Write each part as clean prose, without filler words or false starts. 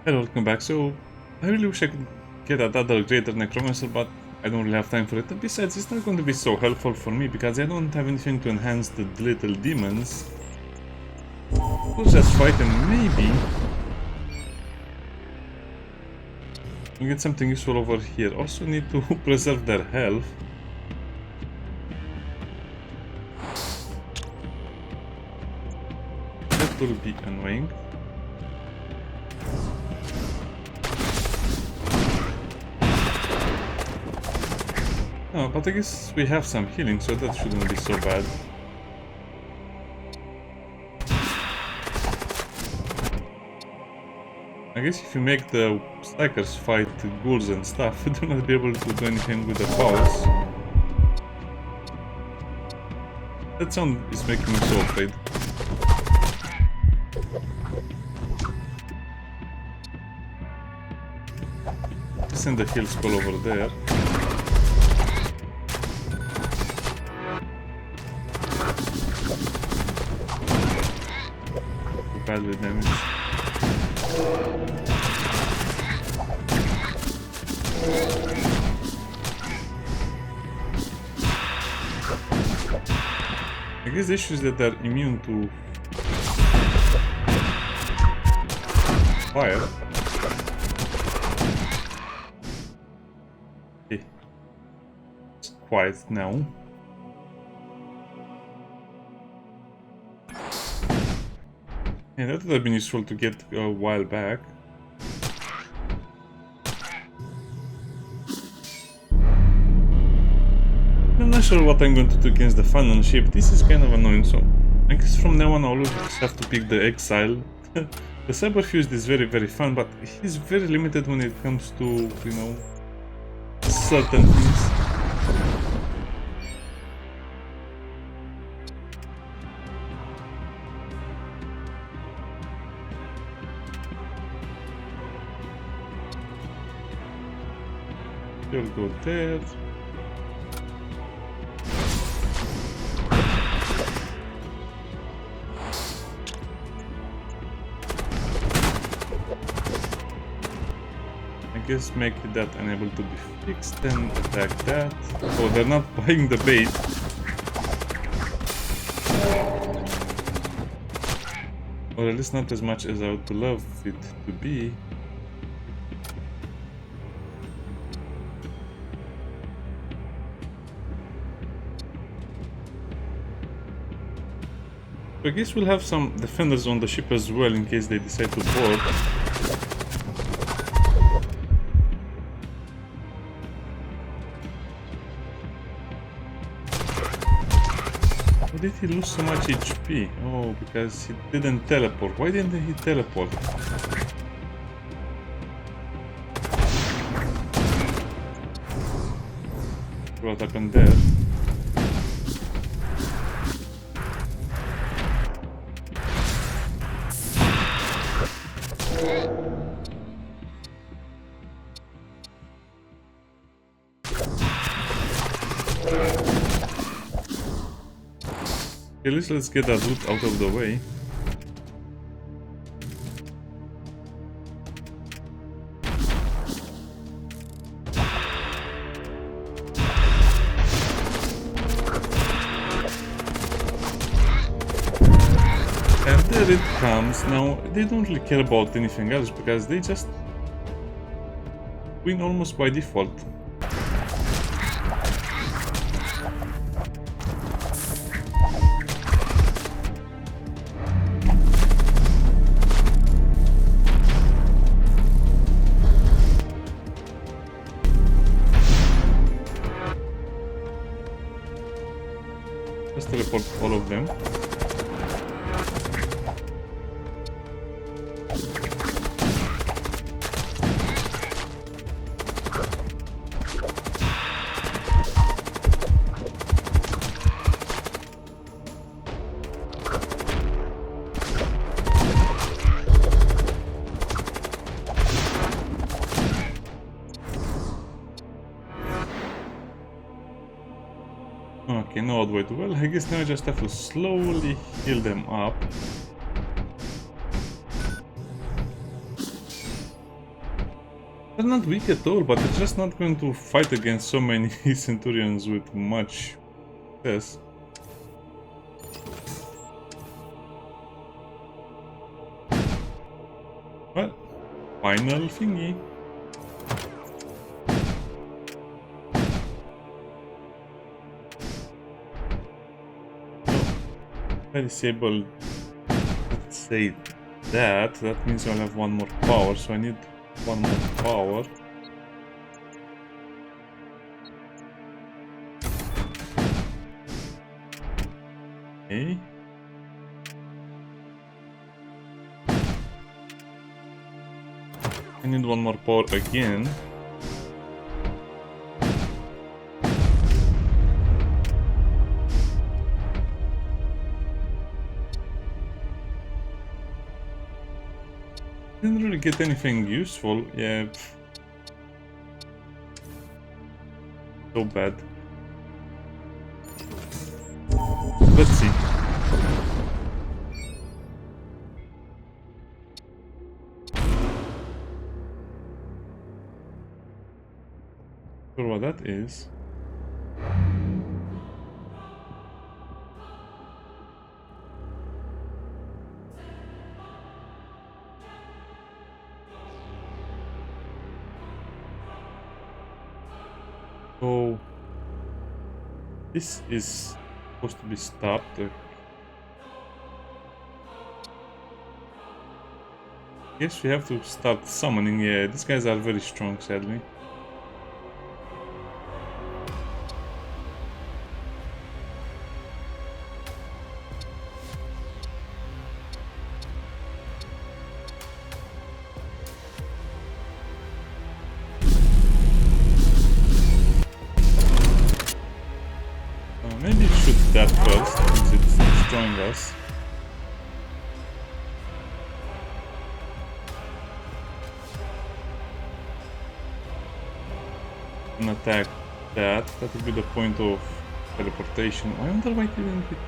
Hello, welcome back. So, I really wish I could get another greater necromancer, but I don't really have time for it. And besides, it's not going to be so helpful for me because I don't have anything to enhance the little demons. We'll just fight them, maybe. We get something useful over here. Also need to preserve their health. That will be annoying. Oh, but I guess we have some healing, so that shouldn't be so bad. I guess if you make the Psychers fight ghouls and stuff, you do not be able to do anything with the powers. That sound is making me so afraid. Send the heal skull over there. Badly damaged. I guess the issue is that they're immune to fire. Okay. It's quiet now. Yeah, that would have been useful to get a while back. I'm not sure what I'm going to do against the Phantom ship. This is kind of annoying, so I guess from now on I'll just have to pick the Exile. The Cyberfused is very fun, but he's very limited when it comes to, you know, certain things. You'll go there. I guess make that unable to be fixed, then attack that. Oh, they're not buying the bait. Or at least not as much as I would love it to be. I guess we'll have some defenders on the ship as well in case they decide to board. Why did he lose so much HP? Oh, because he didn't teleport. Why didn't he teleport? What happened there? At least let's get that loot out of the way. And there it comes. Now, they don't really care about anything else because they just win almost by default. Just teleport all of them. Okay, no odd way to well. I guess now I just have to slowly heal them up. They're not weak at all, but they're just not going to fight against so many Centurions with much success. Well, final thingy. I disable, let's say that means I'll have one more power, so I need one more power. Okay. I need one more power again. Didn't really get anything useful. Yeah. So bad. Let's see. Sure what that is. So this is supposed to be stopped. Guess we have to start summoning. Yeah, these guys are very strong, sadly. Maybe shoot that first, since it's destroying us. And attack that. That would be the point of teleportation. I wonder why it didn't hit.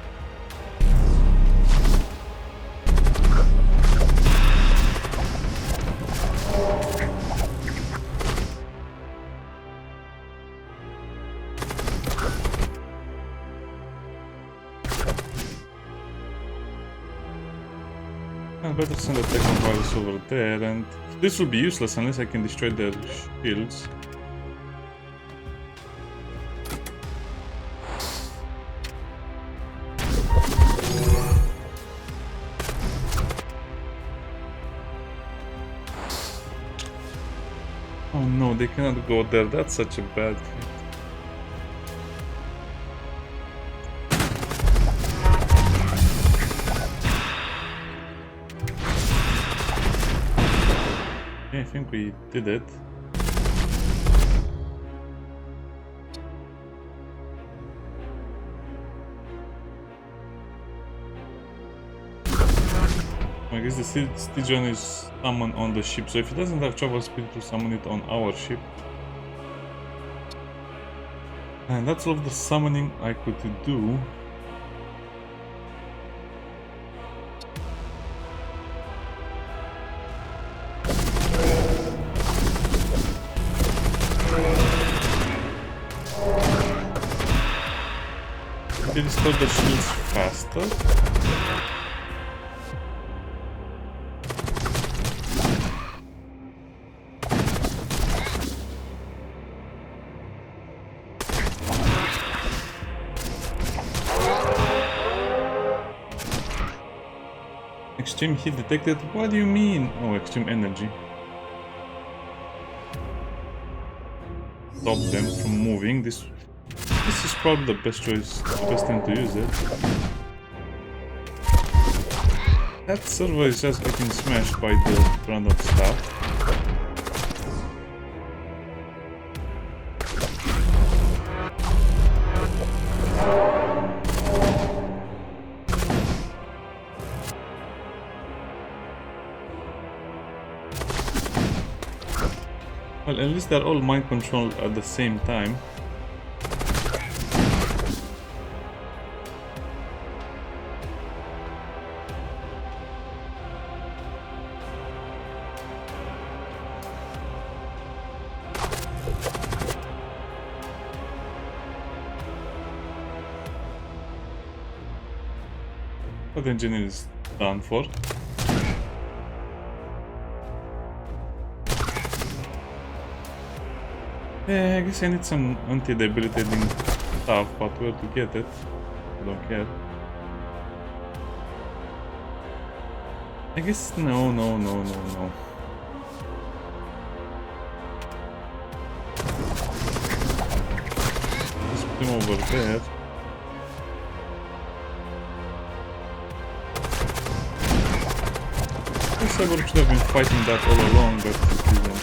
I'd better send a Techno Virus over there, and this will be useless unless I can destroy their shields. Oh no, they cannot go there, that's such a bad thing. I think we did it. I guess the Stygian is summoned on the ship, so if it doesn't have travel speed to summon it on our ship. And that's all of the summoning I could do. They restore the shields faster. Extreme heat detected? What do you mean? Oh, extreme energy. Stop them from moving. This is probably the best choice, the best time to use it. That server is just getting smashed by the random stuff. Well, at least they're all mind controlled at the same time. That engineer is done for. Yeah, I guess I need some anti-debilitating stuff, but where to get it? I don't care. I guess no. Just put him over there. I guess I should have been fighting that all along, but it didn't.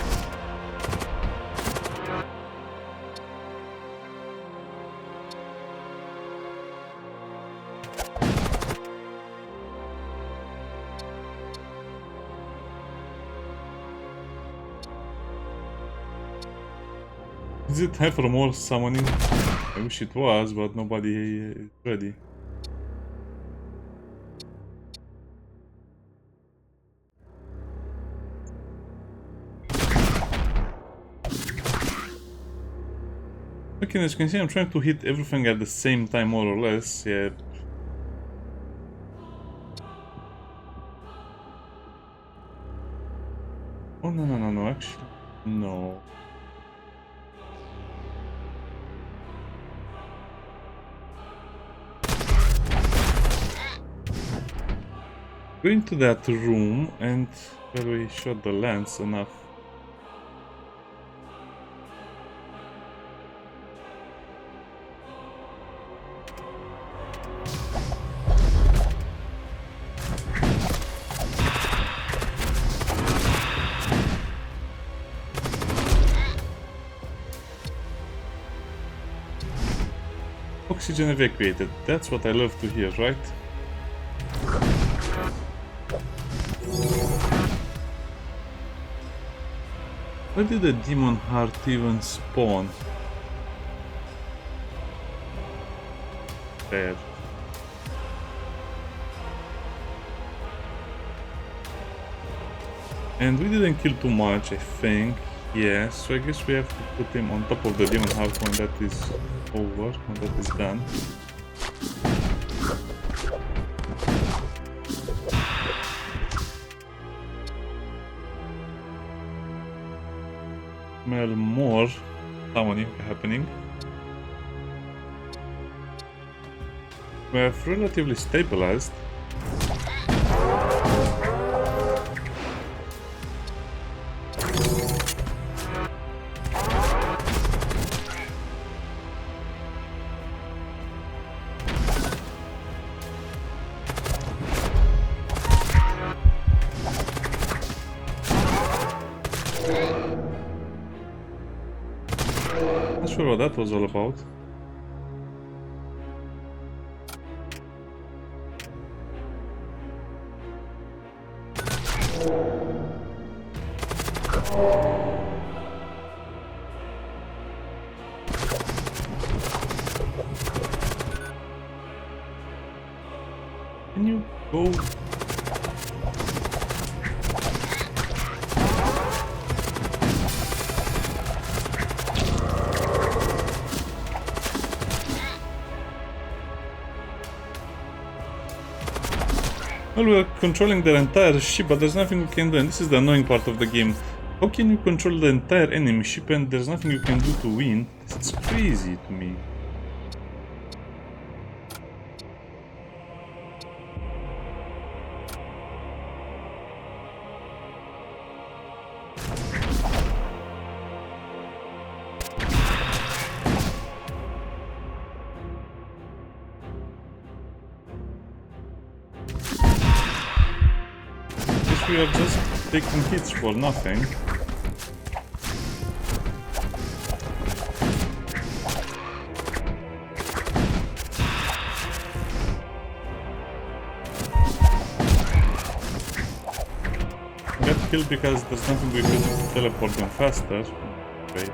Is it time for more summoning? I wish it was, but nobody is ready. Okay, as you can see, I'm trying to hit everything at the same time, more or less. Yeah. Oh, no, actually, no. Go into that room and where we shot the lance enough. Oxygen evacuated. That's what I love to hear, right? Where did the demon heart even spawn? There. And we didn't kill too much, I think. Yeah, so I guess we have to put him on top of the demon heart when that is over, when that is done. Smell more summoning happening. We have relatively stabilized. Not sure what that was all about. Can you go? Well, we're controlling their entire ship, but there's nothing we can do, and this is the annoying part of the game. How can you control the entire enemy ship and there's nothing you can do to win? This is crazy to me. We are just taking hits for nothing. Get killed because there's nothing we can do to teleport them faster. Okay.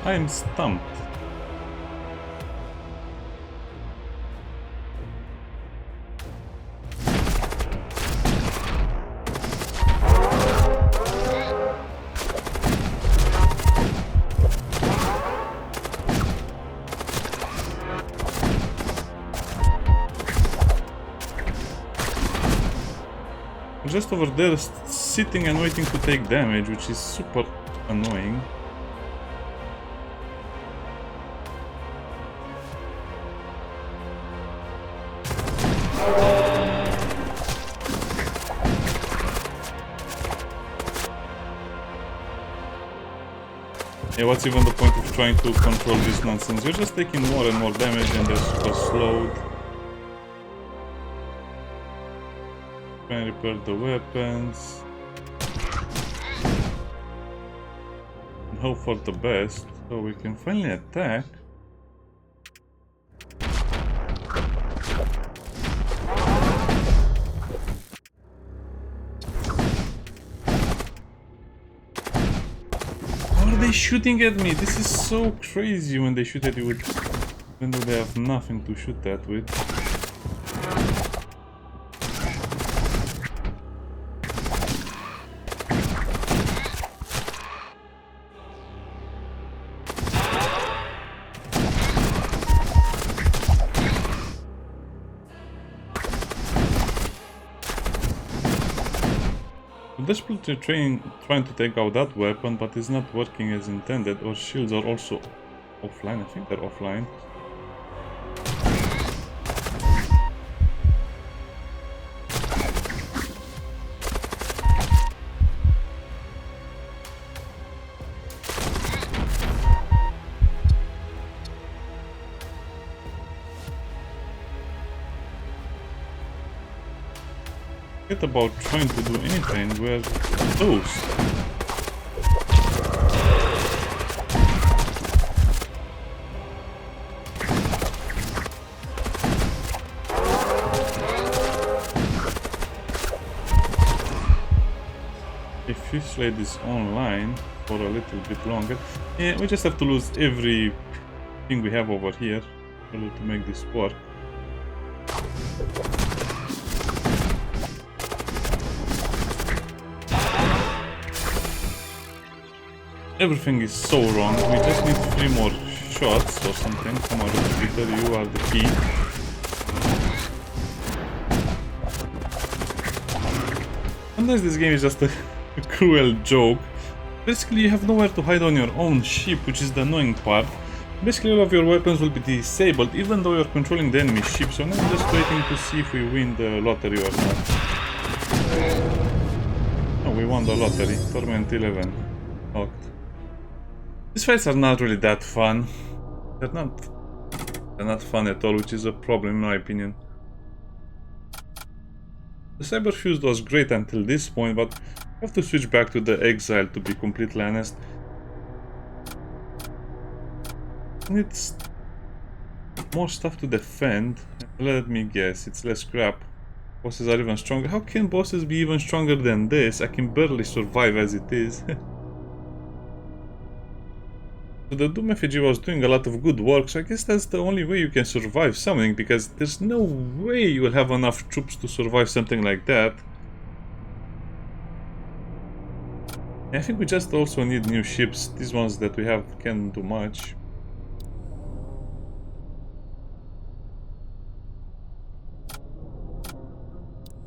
I am stumped. just over there sitting and waiting to take damage, which is super annoying. Yeah, what's even the point of trying to control this nonsense? You're just taking more and more damage and they're super slowed. Try and repair the weapons. And hope for the best, so we can finally attack. Shooting at me. This is so crazy when they shoot at you with, even though they have nothing to shoot at with. Desperately trying to take out that weapon, but it's not working as intended. Our shields are also offline. I think they're offline. Forget about trying to do anything, we're close. If this lady is online for a little bit longer, yeah, we just have to lose everything we have over here in order to make this work. Everything is so wrong. We just need 3 more shots or something. Come on, Peter, you are the key. Sometimes this game is just a cruel joke. Basically, you have nowhere to hide on your own ship, which is the annoying part. Basically, all of your weapons will be disabled, even though you're controlling the enemy ship. So now I'm just waiting to see if we win the lottery or not. Oh, we won the lottery. Torment 11. Locked. These fights are not really that fun. They're not fun at all, which is a problem in my opinion. The Cyberfused was great until this point, but I have to switch back to the Exile to be completely honest. And it's more stuff to defend. Let me guess, it's less crap. Bosses are even stronger. How can bosses be even stronger than this? I can barely survive as it is. So the Doom effigy was doing a lot of good work, so I guess that's the only way you can survive something, because there's no way you will have enough troops to survive something like that. I think we just also need new ships. These ones that we have can't do much.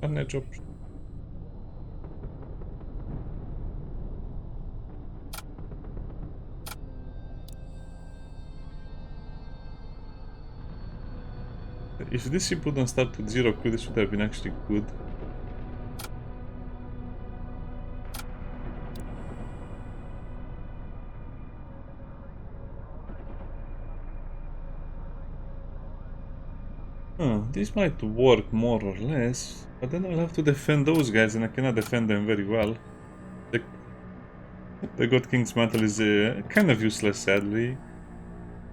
Carnage option. If this ship wouldn't start with 0 crew, this would have been actually good. This might work more or less, but then I'll have to defend those guys and I cannot defend them very well. The God King's Mantle is kind of useless, sadly.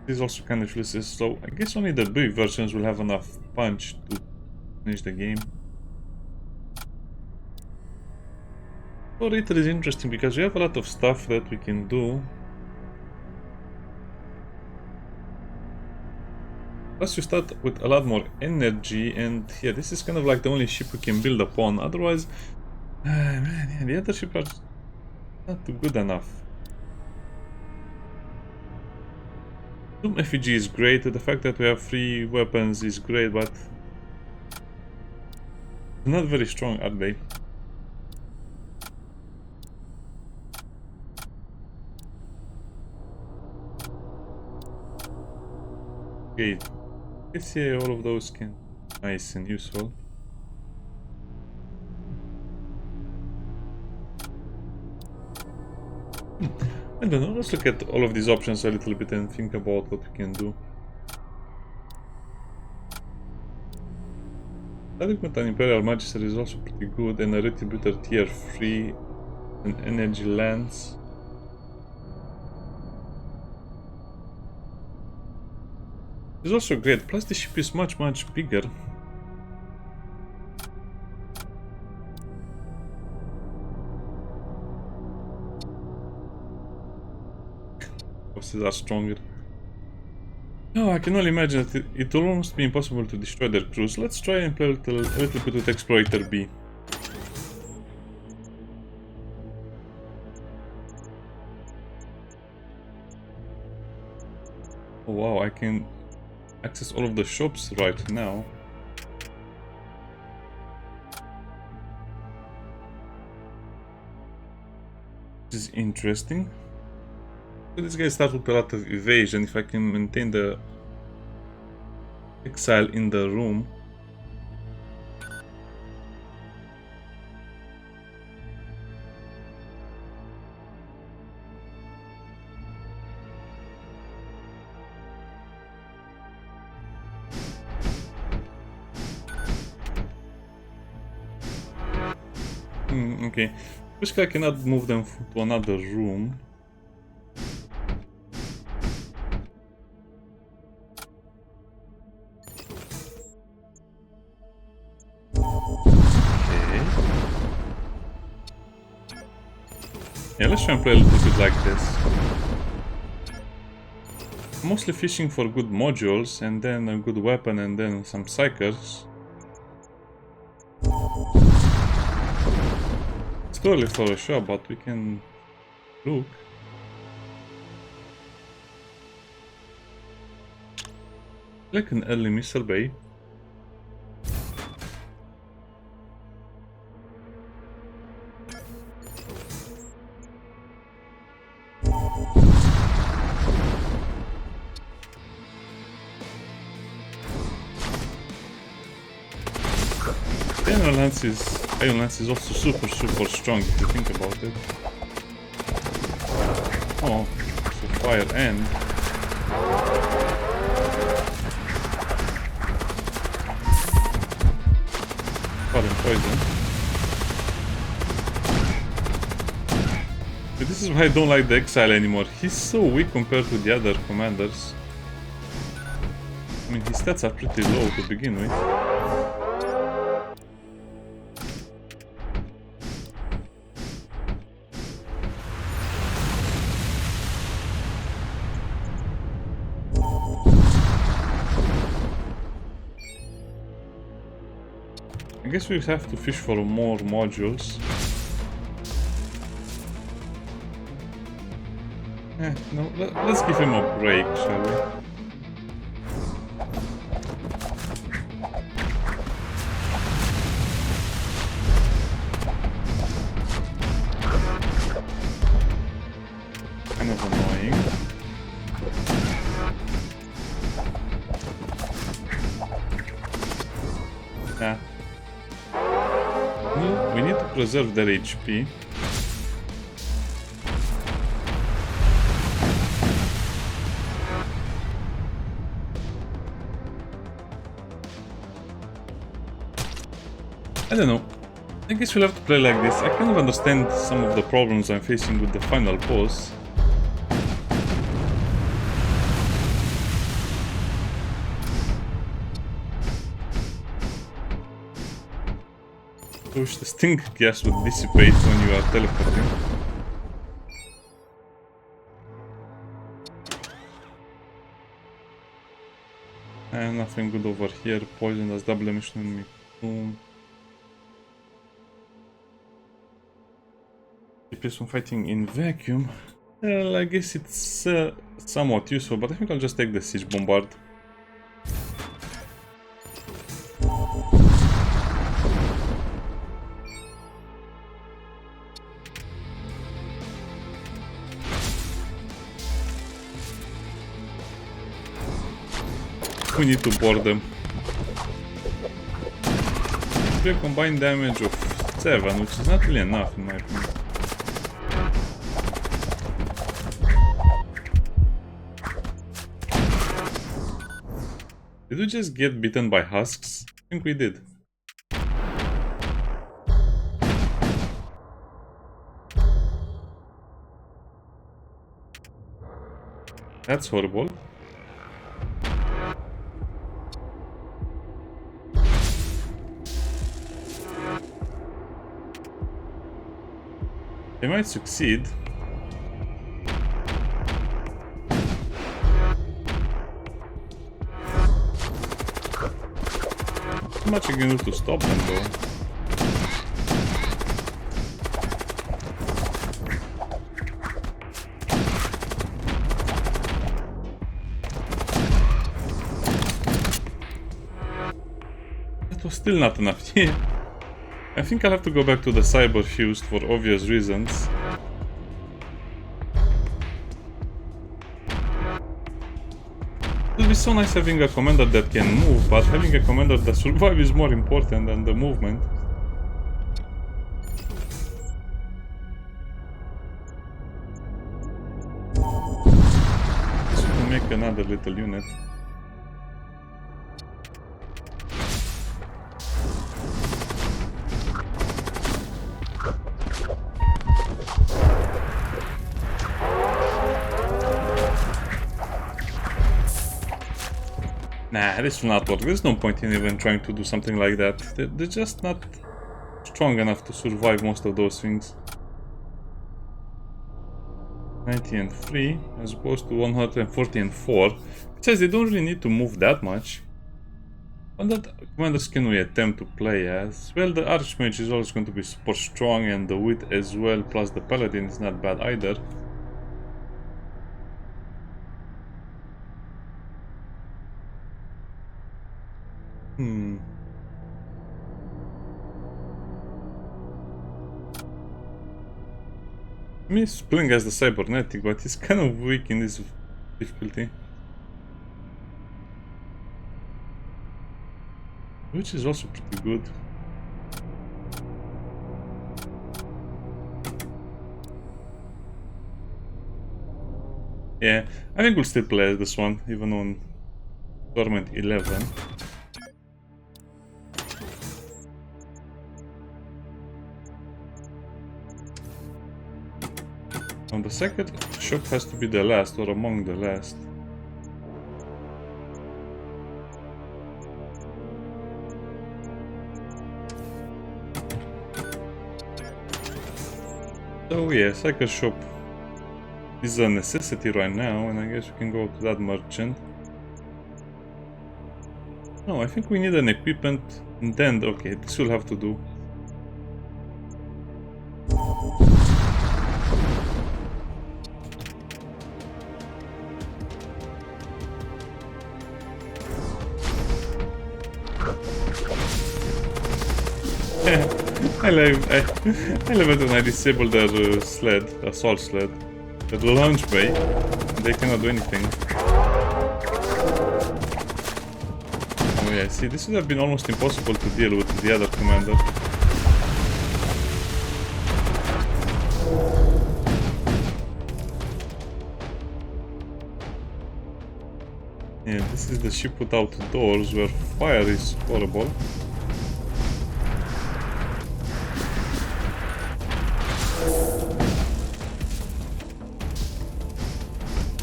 It is also kind of useless, so I guess only the big versions will have enough punch to finish the game. Orator is interesting because we have a lot of stuff that we can do. Plus you start with a lot more energy, and yeah, this is kind of like the only ship we can build upon. Otherwise, man, yeah, the other ships are not good enough. Doom effigy is great. The fact that we have 3 weapons is great, but not very strong, are they? Okay, let's see all of those can be nice and useful. I don't know, let's look at all of these options a little bit and think about what we can do. Adequate and Imperial Magister is also pretty good, and a Retributor tier 3 and Energy Lance. It's also great, plus the ship is much bigger. Bosses are stronger. No, I can only imagine that it will almost be impossible to destroy their crews. Let's try and play a little bit with Exploiter B. Oh wow, I can access all of the shops right now. This is interesting. So this guy starts with a lot of evasion. If I can maintain the exile in the room. Okay. Basically I cannot move them to another room. Yeah, let's try and play a little bit like this. Mostly fishing for good modules, and then a good weapon, and then some psychers. It's too early for a show, but we can look. Like an early missile bay. Iron Lance is also super strong if you think about it. Oh, so fire and fire and poison. But this is why I don't like the Exile anymore. He's so weak compared to the other commanders. I mean, his stats are pretty low to begin with. I guess we have to fish for more modules. No, let's give him a break, shall we? Kind of annoying. Yeah. We need to preserve their HP. I don't know. I guess we'll have to play like this. I kind of understand some of the problems I'm facing with the final boss. I wish the stink gas would dissipate when you are teleporting. And nothing good over here. Poison does double damage to enemy. Boom. DPS from fighting in vacuum. Well, I guess it's somewhat useful, but I think I'll just take the Siege Bombard. we need to board them. A combined damage of 7, which is not really enough in my opinion. Did we just get beaten by husks? I think we did. That's horrible. They might succeed. How much you can do to stop them though? That was still not enough. I think I'll have to go back to the Cyberfused for obvious reasons. It would be so nice having a commander that can move, but having a commander that survives is more important than the movement. Just to make another little unit. Nah, this will not work. There's no point in even trying to do something like that. They're just not strong enough to survive most of those things. 90 and 3 as opposed to 140 and 4. It says they don't really need to move that much. What that commanders can we attempt to play as? Well, the Archmage is always going to be super strong, and the Wit as well, plus the Paladin is not bad either. I mean, he's playing as the Cybernetic, but he's kind of weak in this difficulty. Which is also pretty good. Yeah, I think we'll still play as this one, even on Torment 11. And the second shop has to be the last, or among the last. So yeah, cycle shop is a necessity right now, and I guess we can go to that merchant. No, I think we need an equipment, and then, okay, this will have to do. I love it when I disable their sled, assault sled. The launch bay, they cannot do anything. Oh yeah, see, this would have been almost impossible to deal with the other commander. Yeah, this is the ship without doors, where fire is horrible.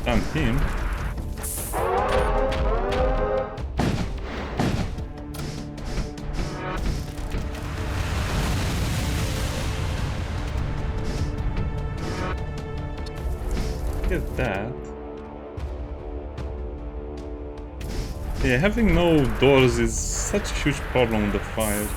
And him. Get that. Yeah, having no doors is such a huge problem with the fire.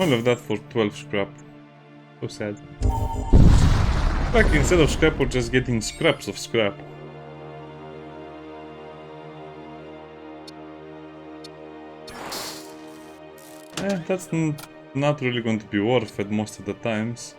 All of that for 12 scrap. So sad. Like, instead of scrap, we're just getting scraps of scrap. That's not really going to be worth it most of the times.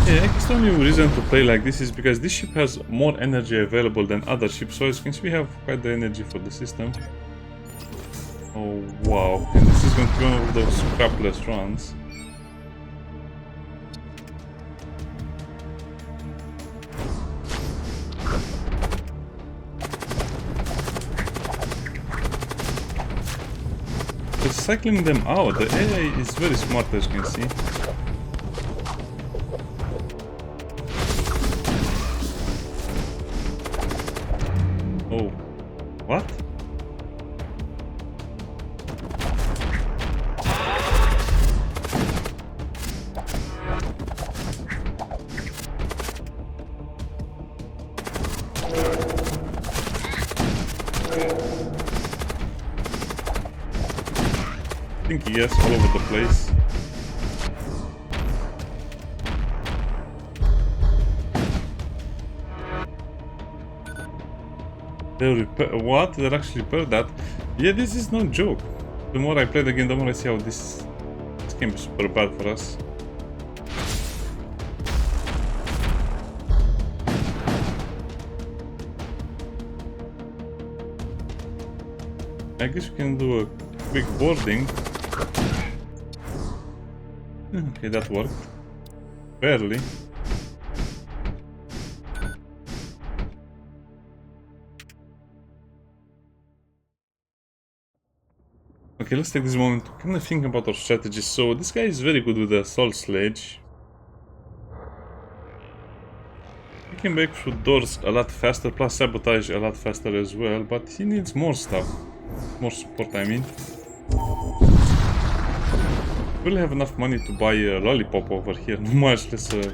Yeah, I guess the only reason to play like this is because this ship has more energy available than other ships, so as you can see we have quite the energy for the system. Oh wow, and this is going to be one of those scrapless runs. Just cycling them out, the AI is very smart as you can see. Oh, what? Stinky, yes, all over the place. They'll repair what? They'll actually repair that? Yeah, this is no joke. The more I play the game, the more I see how this can be super bad for us. I guess we can do a quick boarding. Okay, that worked. Barely. Okay, let's take this moment to kind of think about our strategy. So this guy is very good with the assault sledge. He can break through doors a lot faster, plus sabotage a lot faster as well, but he needs more stuff. More support, I mean. We'll have enough money to buy a lollipop over here, much less a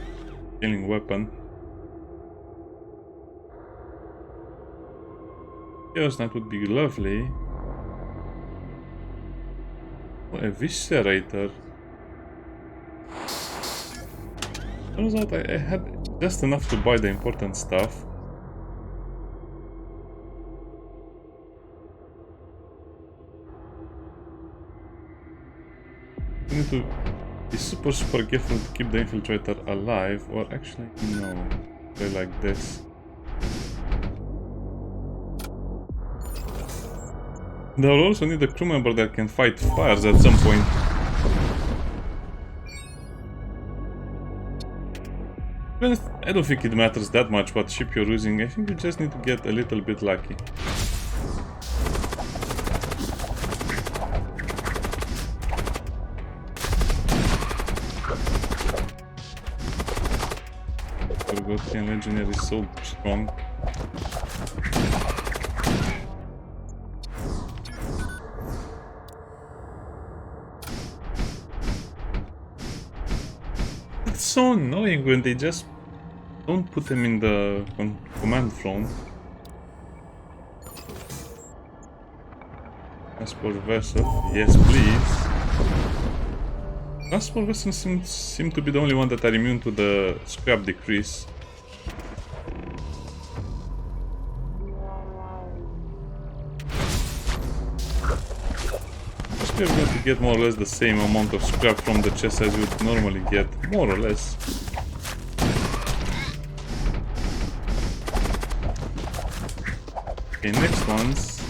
killing weapon. Yes, that would be lovely. Oh, a viscerator. Turns out I had just enough to buy the important stuff. We need to be super careful to keep the infiltrator alive, or actually no, play like this. They'll also need a crew member that can fight fires at some point. I don't think it matters that much what ship you're using. I think you just need to get a little bit lucky. Forgotten Legionary is so strong. It's so annoying when they just don't put them in the command throne. Transport vessel, yes please. Transport vessels seem to be the only one that are immune to the scrap decrease. We're going to get more or less the same amount of scrap from the chest as you would normally get, more or less. Okay, next ones.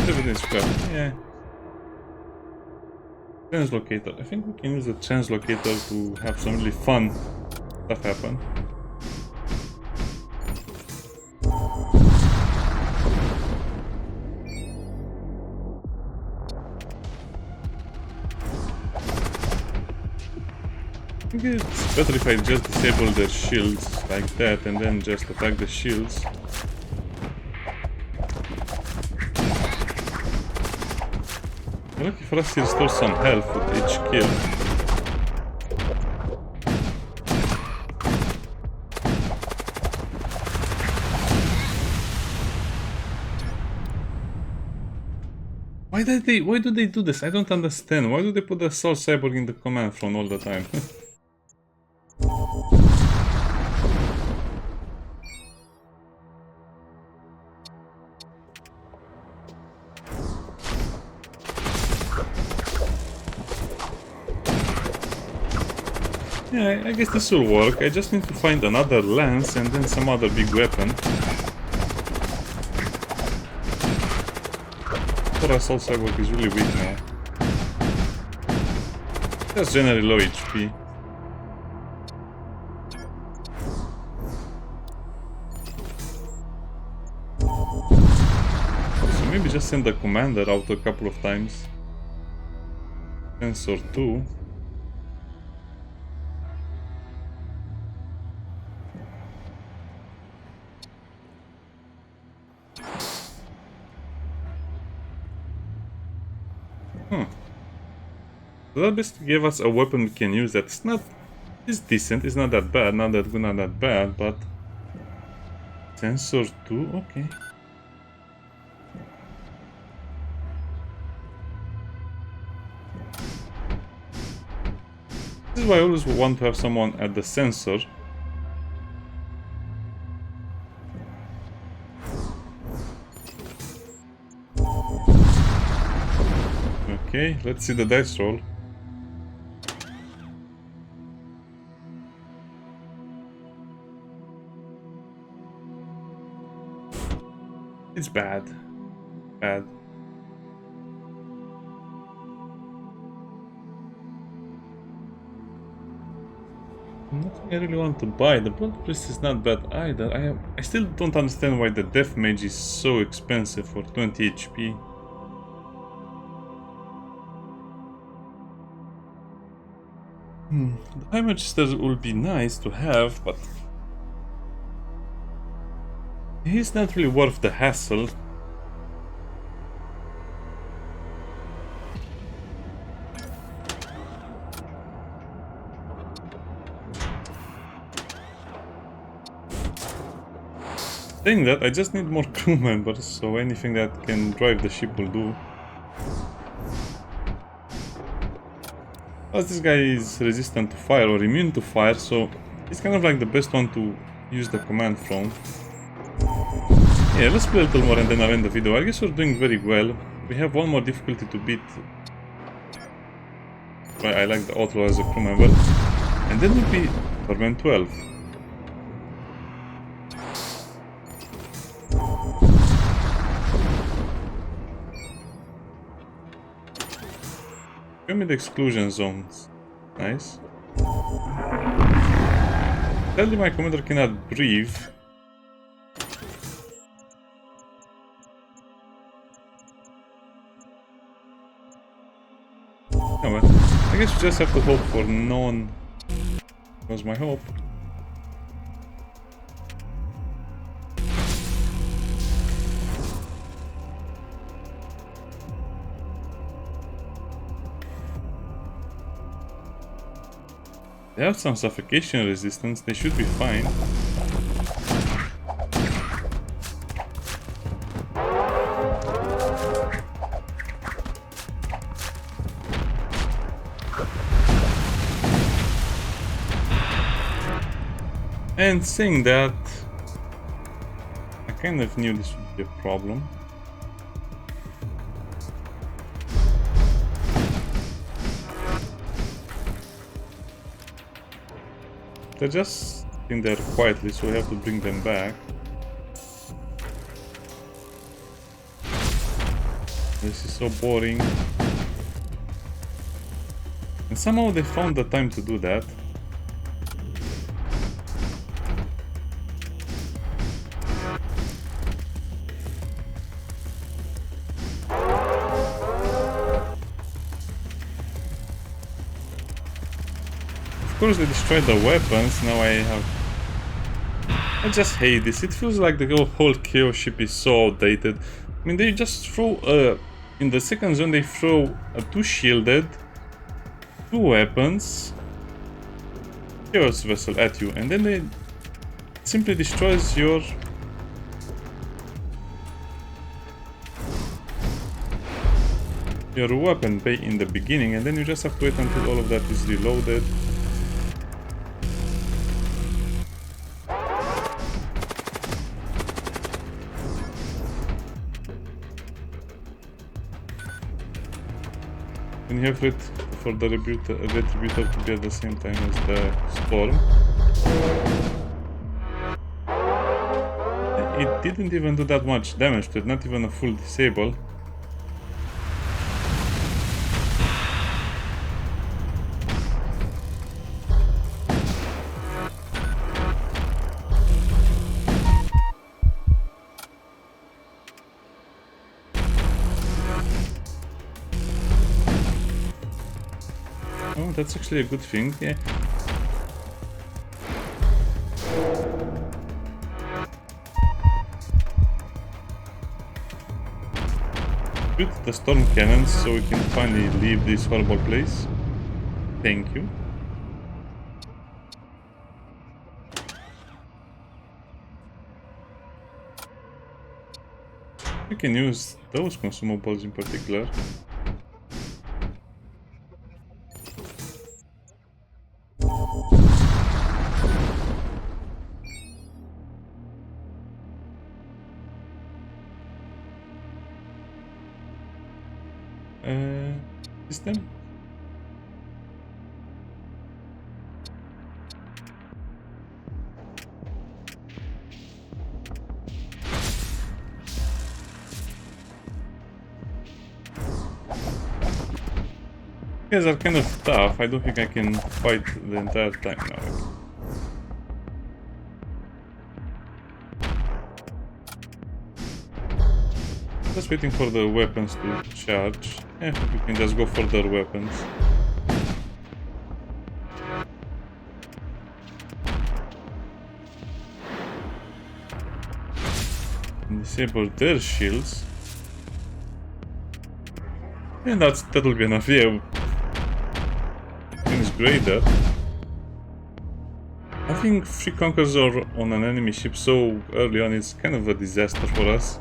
Everything's scrap, yeah. Translocator. I think we can use the translocator to have some really fun stuff happen. I think it's better if I just disable their shields like that and then just attack the shields. Lucky for us, he restores some health with each kill. Why do they do this? I don't understand. Why do they put the Soul Cyborg in the command front all the time? Yeah, I guess this will work. I just need to find another lance and then some other big weapon. Our Soul Cyborg is really weak now. Just generally low HP. So maybe just send the commander out a couple of times. Sensor 2. So that basically gave us a weapon we can use that's not... It's decent, it's not that bad, not that good, not that bad, but... Sensor 2, okay. This is why I always want to have someone at the sensor. Okay, let's see the dice roll. It's bad. Bad. Nothing I really want to buy. The Blood Priest is not bad either. I still don't understand why the Death Mage is so expensive for 20 HP. The High Magister will be nice to have, but he's not really worth the hassle. Saying that, I just need more crew members, so anything that can drive the ship will do. Plus this guy is resistant to fire or immune to fire, so he's kind of like the best one to use the command from. Yeah, let's play a little more and then I'll end the video. I guess we're doing very well. We have one more difficulty to beat. But I like the Outlaw as a crew member. And then we'll be Torment 12. Give me the exclusion zones. Nice. Sadly, my commander cannot breathe. Oh well. I guess we just have to hope for none. That was my hope. They have some suffocation resistance, they should be fine. And saying that, I kind of knew this would be a problem. They're just in there quietly, so we have to bring them back. This is so boring. And somehow they found the time to do that. Of course they destroyed the weapons, now I just hate this. It feels like the whole Chaos ship is so outdated. I mean, they just throw in the second zone they throw a 2 shielded, 2 weapons, Chaos vessel at you, and then they simply destroys your... your weapon bay in the beginning, and then you just have to wait until all of that is reloaded. When you have it for the retributor to be at the same time as the storm. It didn't even do that much damage to it, not even a full disable. Oh, that's actually a good thing, yeah. Shoot the storm cannons so we can finally leave this horrible place. Thank you. We can use those consumables in particular. System? You guys are kind of tough. I don't think I can fight the entire time now. Just waiting for the weapons to charge. I think we can just go for their weapons. And disable their shields. And that'll be enough, yeah. It's greater. Having 3 conquerors on an enemy ship so early on is kind of a disaster for us.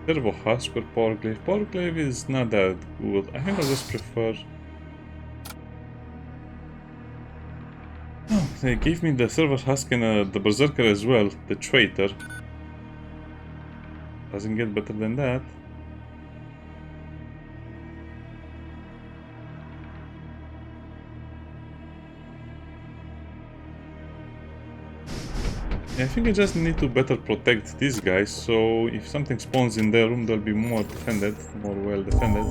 Servo husk or power glaive. Power glaive is not that good. I think I'll just prefer... Oh, they gave me the servo husk and the berserker as well, the traitor. Doesn't get better than that. I think I just need to better protect these guys, so if something spawns in their room, they'll be more defended, more well defended.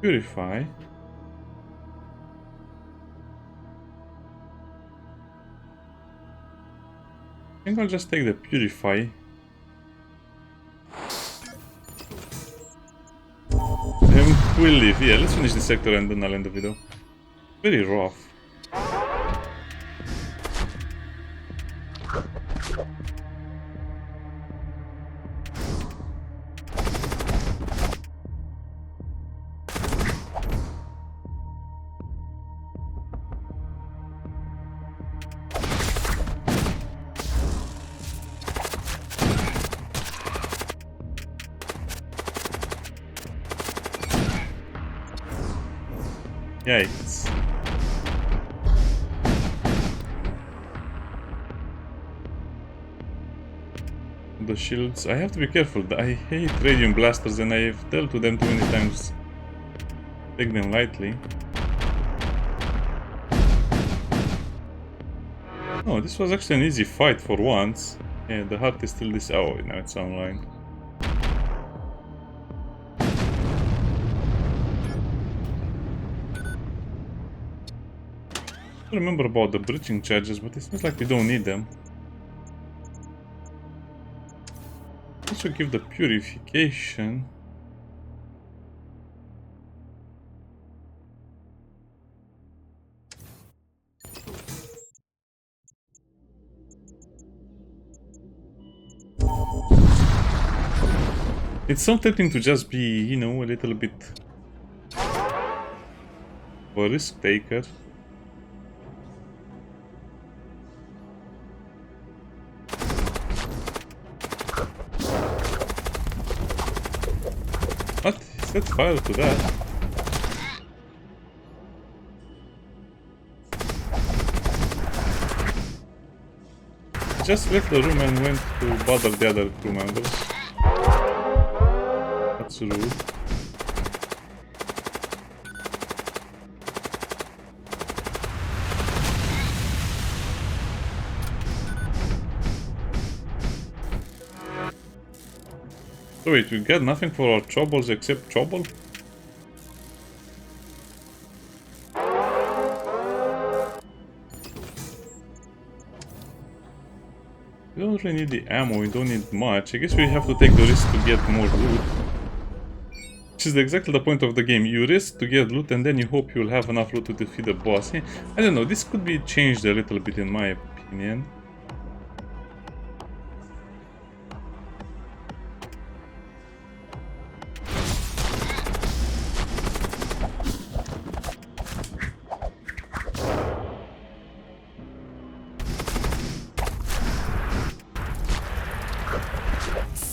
Purify. I think I'll just take the Purify. And we'll leave. Yeah, let's finish this sector and then I'll end the video. Very rough. Yikes. The shields. I have to be careful. I hate radium blasters and I've dealt with them too many times. Take them lightly. Oh, this was actually an easy fight for once. Yeah, the heart is still this. Oh, now it's online. I remember about the breaching charges, but it seems like we don't need them. This will give the purification. It's so tempting to just be, you know, a little bit of a risk taker. What? Set fire to that. Just left the room and went to bother the other crew members. That's rude. So wait, we got nothing for our troubles except trouble? We don't really need the ammo, we don't need much. I guess we have to take the risk to get more loot. Which is exactly the point of the game. You risk to get loot and then you hope you'll have enough loot to defeat the boss. I don't know, this could be changed a little bit in my opinion.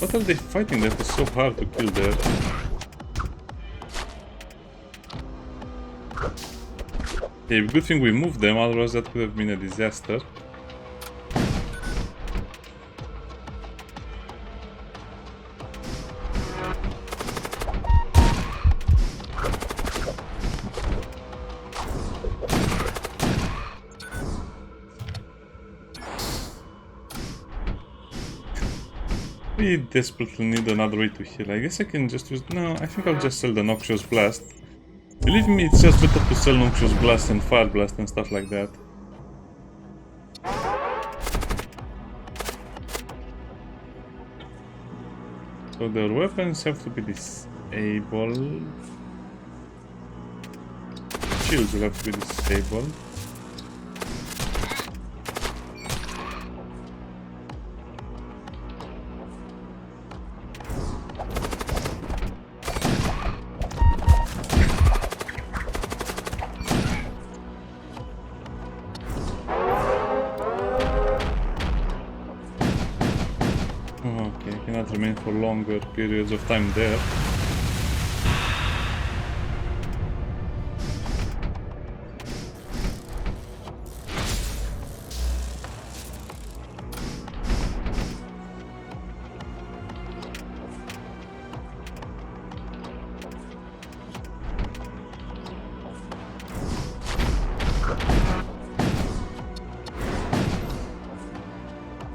What are they fighting that is so hard to kill there? Okay, good thing we moved them, otherwise that could have been a disaster. We desperately need another way to heal. I guess I can just use... No, I think I'll just sell the Noxious Blast. Believe me, it's just better to sell Noxious Blast and Fire Blast and stuff like that. So their weapons have to be disabled. Shields will have to be disabled. Okay, I cannot remain for longer periods of time there.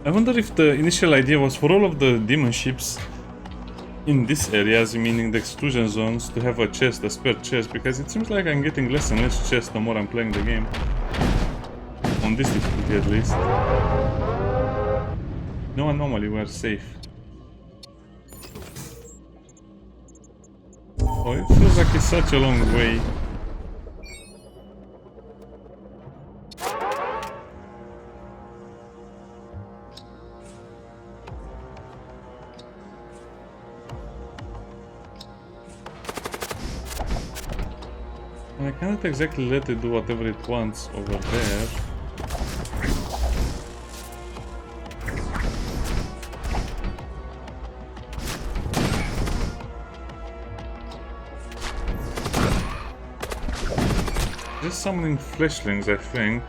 I wonder if the initial idea was for all of the demon ships in this area, meaning the exclusion zones, to have a chest, a spare chest, because it seems like I'm getting less and less chests the more I'm playing the game. On this difficulty at least. No anomaly, we're safe. Oh, it feels like it's such a long way. I cannot exactly let it do whatever it wants over there. Just summoning fleshlings, I think.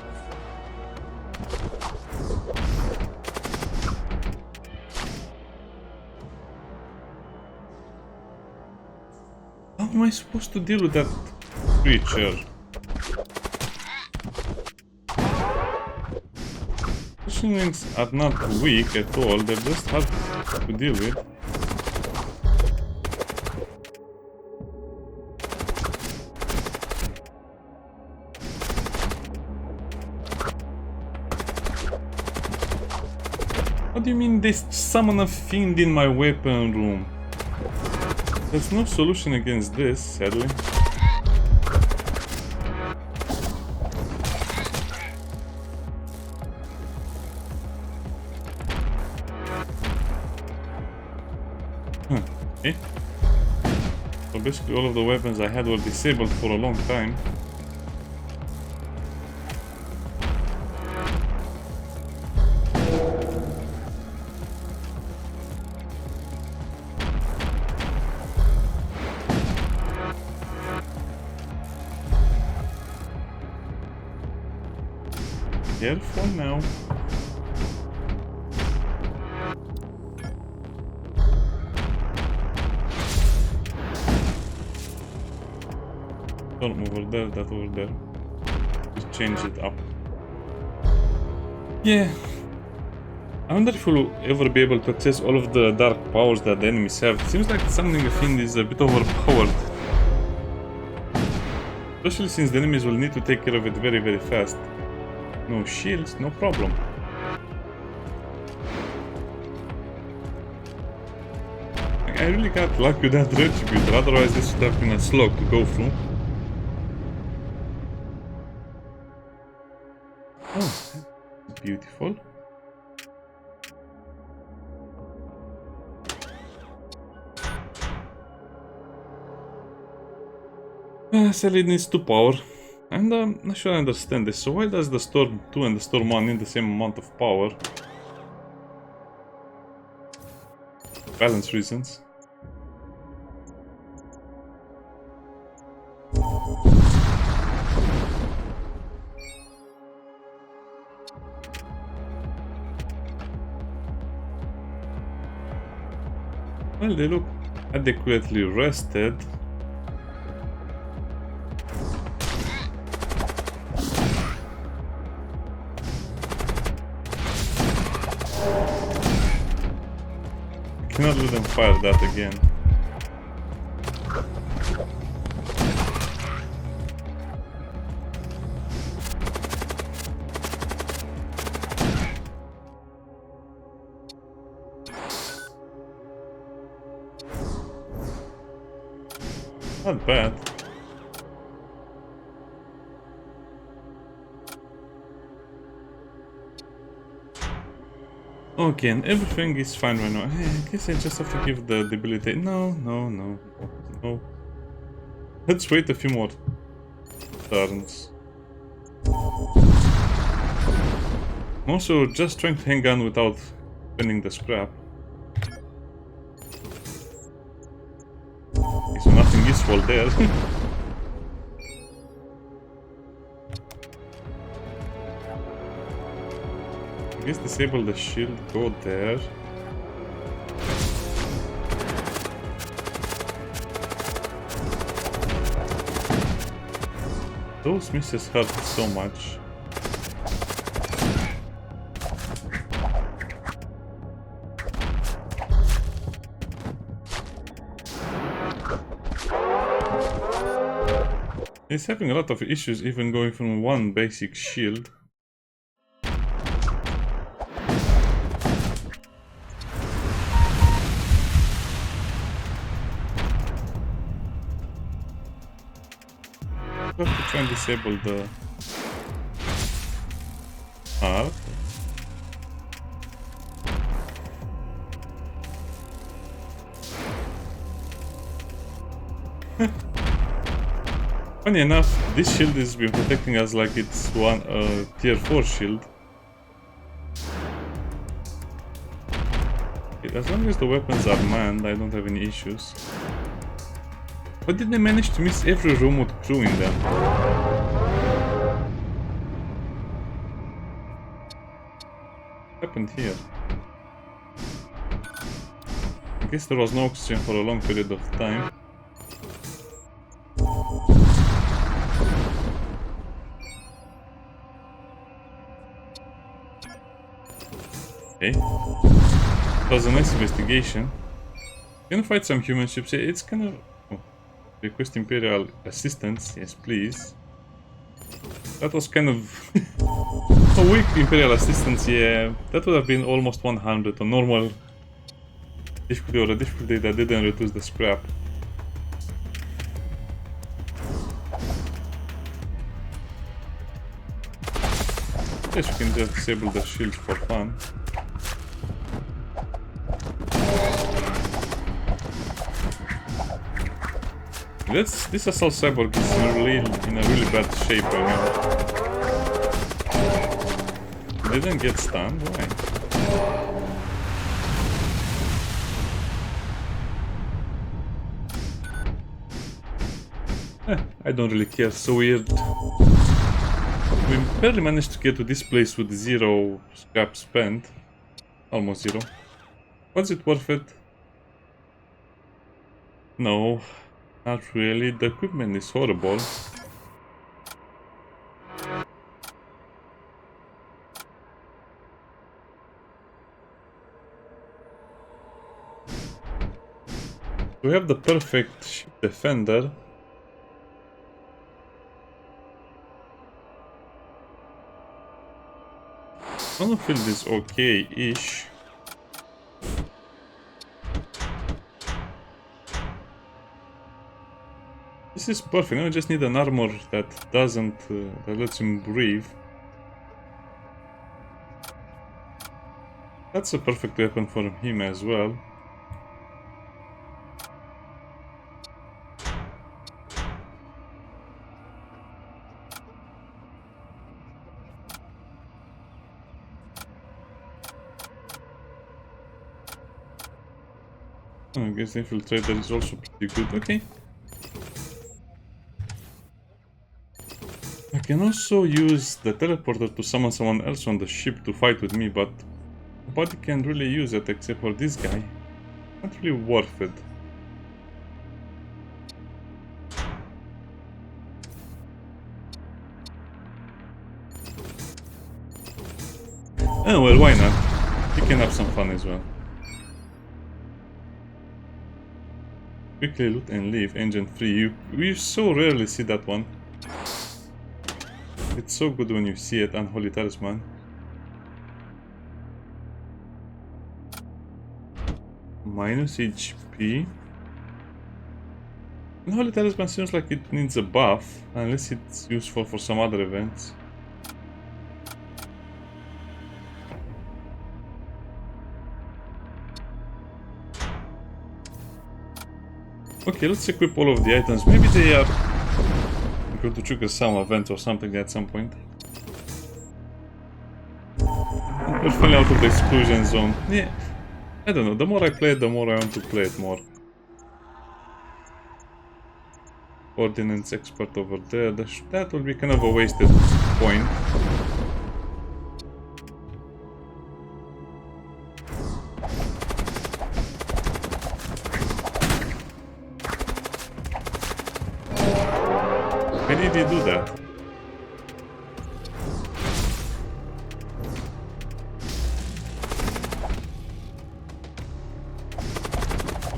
How am I supposed to deal with that creature? Fleshlings are not weak at all, they're just hard to deal with. What do you mean they summon a fiend in my weapon room? There's no solution against this, sadly. Okay. basically all of the weapons I had were disabled for a long time. Careful now. Don't move over there, that over there. Just change it up. Yeah. I wonder if we'll ever be able to access all of the dark powers that the enemies have. It seems like something I think is a bit overpowered. Especially since the enemies will need to take care of it very, very fast. No shields, no problem. I really got lucky with that retributor, otherwise this would have been a slog to go through. Oh, beautiful. Sally needs 2 power. And I'm not sure I understand this. So why does the Storm 2 and the Storm 1 need the same amount of power? Balance reasons. Well, they look adequately rested. Cannot let them fire that again. Not bad. Okay, and everything is fine right now. Hey, I guess I just have to give the debilitate. No. Let's wait a few more turns. I'm also just trying to hang on without spending the scrap. Okay, so nothing useful there. I guess disable the shield, go there. Those misses hurt so much. It's having a lot of issues even going from one basic shield. I have to try and disable the heart. Funny enough, this shield has been protecting us like it's one tier 4 shield. Okay, as long as the weapons are manned, I don't have any issues. But did they manage to miss every room with crew in them? What happened here? I guess there was no oxygen for a long period of time. Okay. That was a nice investigation. Gonna fight some human ships. It's kind of... Oh. Request Imperial assistance. Yes, please. That was kind of... a weak Imperial assistance, yeah. That would have been almost 100 on normal difficulty or a difficulty that didn't reduce the scrap. Guess we can just disable the shields for fun. This assault cyborg is in a really bad shape right now. Didn't get stunned? Why? I don't really care, so weird. We barely managed to get to this place with 0 scrap spent. Almost 0. Was it worth it? No, not really. The equipment is horrible. We have the perfect ship defender. Battlefield is okay-ish. This is perfect. Now I just need an armor that doesn't, that lets him breathe. That's a perfect weapon for him as well. Oh, I guess Infiltrator is also pretty good. Okay. I can also use the teleporter to summon someone else on the ship to fight with me, but nobody can really use it except for this guy. Not really worth it. Oh well, why not? You can have some fun as well. Quickly loot and leave, engine free. We so rarely see that one. It's so good when you see it, Unholy Talisman. Minus HP. Unholy Talisman seems like it needs a buff, unless it's useful for some other events. Okay, let's equip all of the items. Maybe they are going to trigger some event or something at some point. We're falling out of the exclusion zone. Yeah, I don't know. The more I play it, the more I want to play it more. Ordnance expert over there. That will be kind of a wasted point. Why did he do that?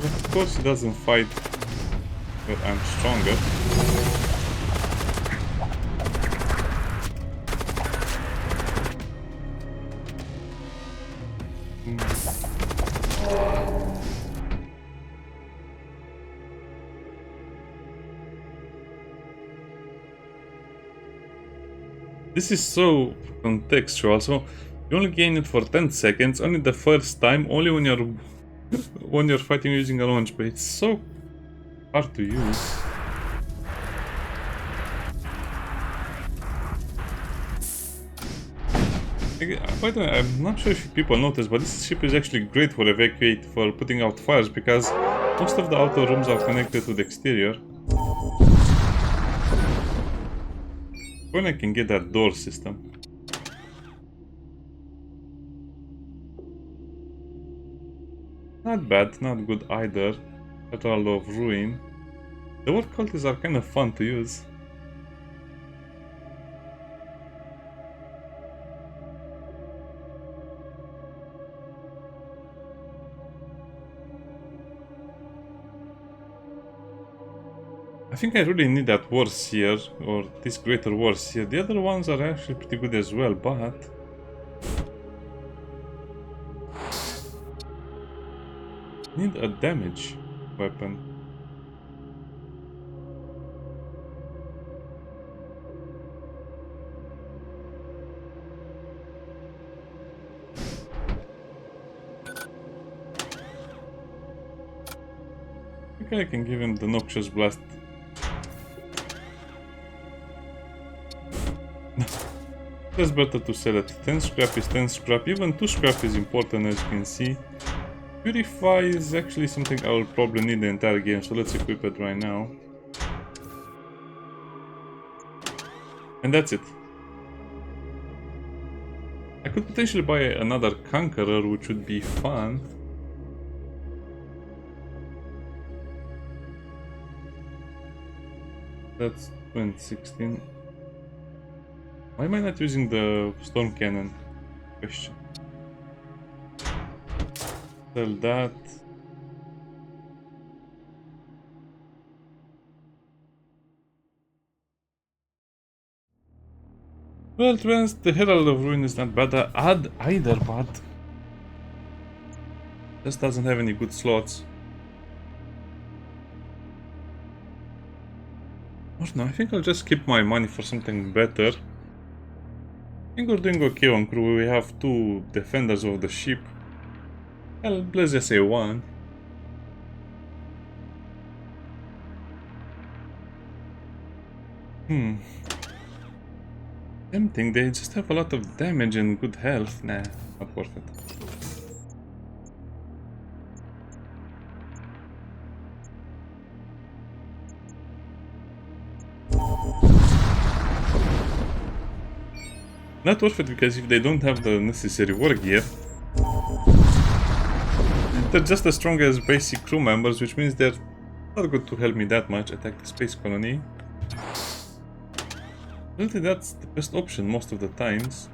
Of course he doesn't fight where I'm stronger. This is so contextual, so you only gain it for 10 seconds, only the first time, only when you're fighting using a launch pad. It's so hard to use. By the way, I'm not sure if people notice, but this ship is actually great for evacuate, for putting out fires, because most of the outer rooms are connected to the exterior. When I can get that door system. Not bad, not good either. Petrol of Ruin. The word cultists are kind of fun to use. I think I really need that Warseer, or this greater Warseer. The other ones are actually pretty good as well, but need a damage weapon. I think I can give him the Noxious Blast It's better to sell it. 10 scrap is 10 scrap. Even 2 scrap is important, as you can see. Purify is actually something I will probably need the entire game, so let's equip it right now. And that's it. I could potentially buy another Conqueror, which would be fun. That's 2016. Why am I not using the storm cannon? Question. Sell that. Well, to be honest, the Herald of Ruin is not bad either, but just doesn't have any good slots. Or no, I think I'll just keep my money for something better. I think we're doing okay on crew. We have 2 defenders of the ship. Well, let's just say 1. Tempting, they just have a lot of damage and good health. Nah, not worth it. Not worth it because if they don't have the necessary war gear, they're just as strong as basic crew members, which means they're not good to help me that much. Attack the space colony. Really, that's the best option most of the times.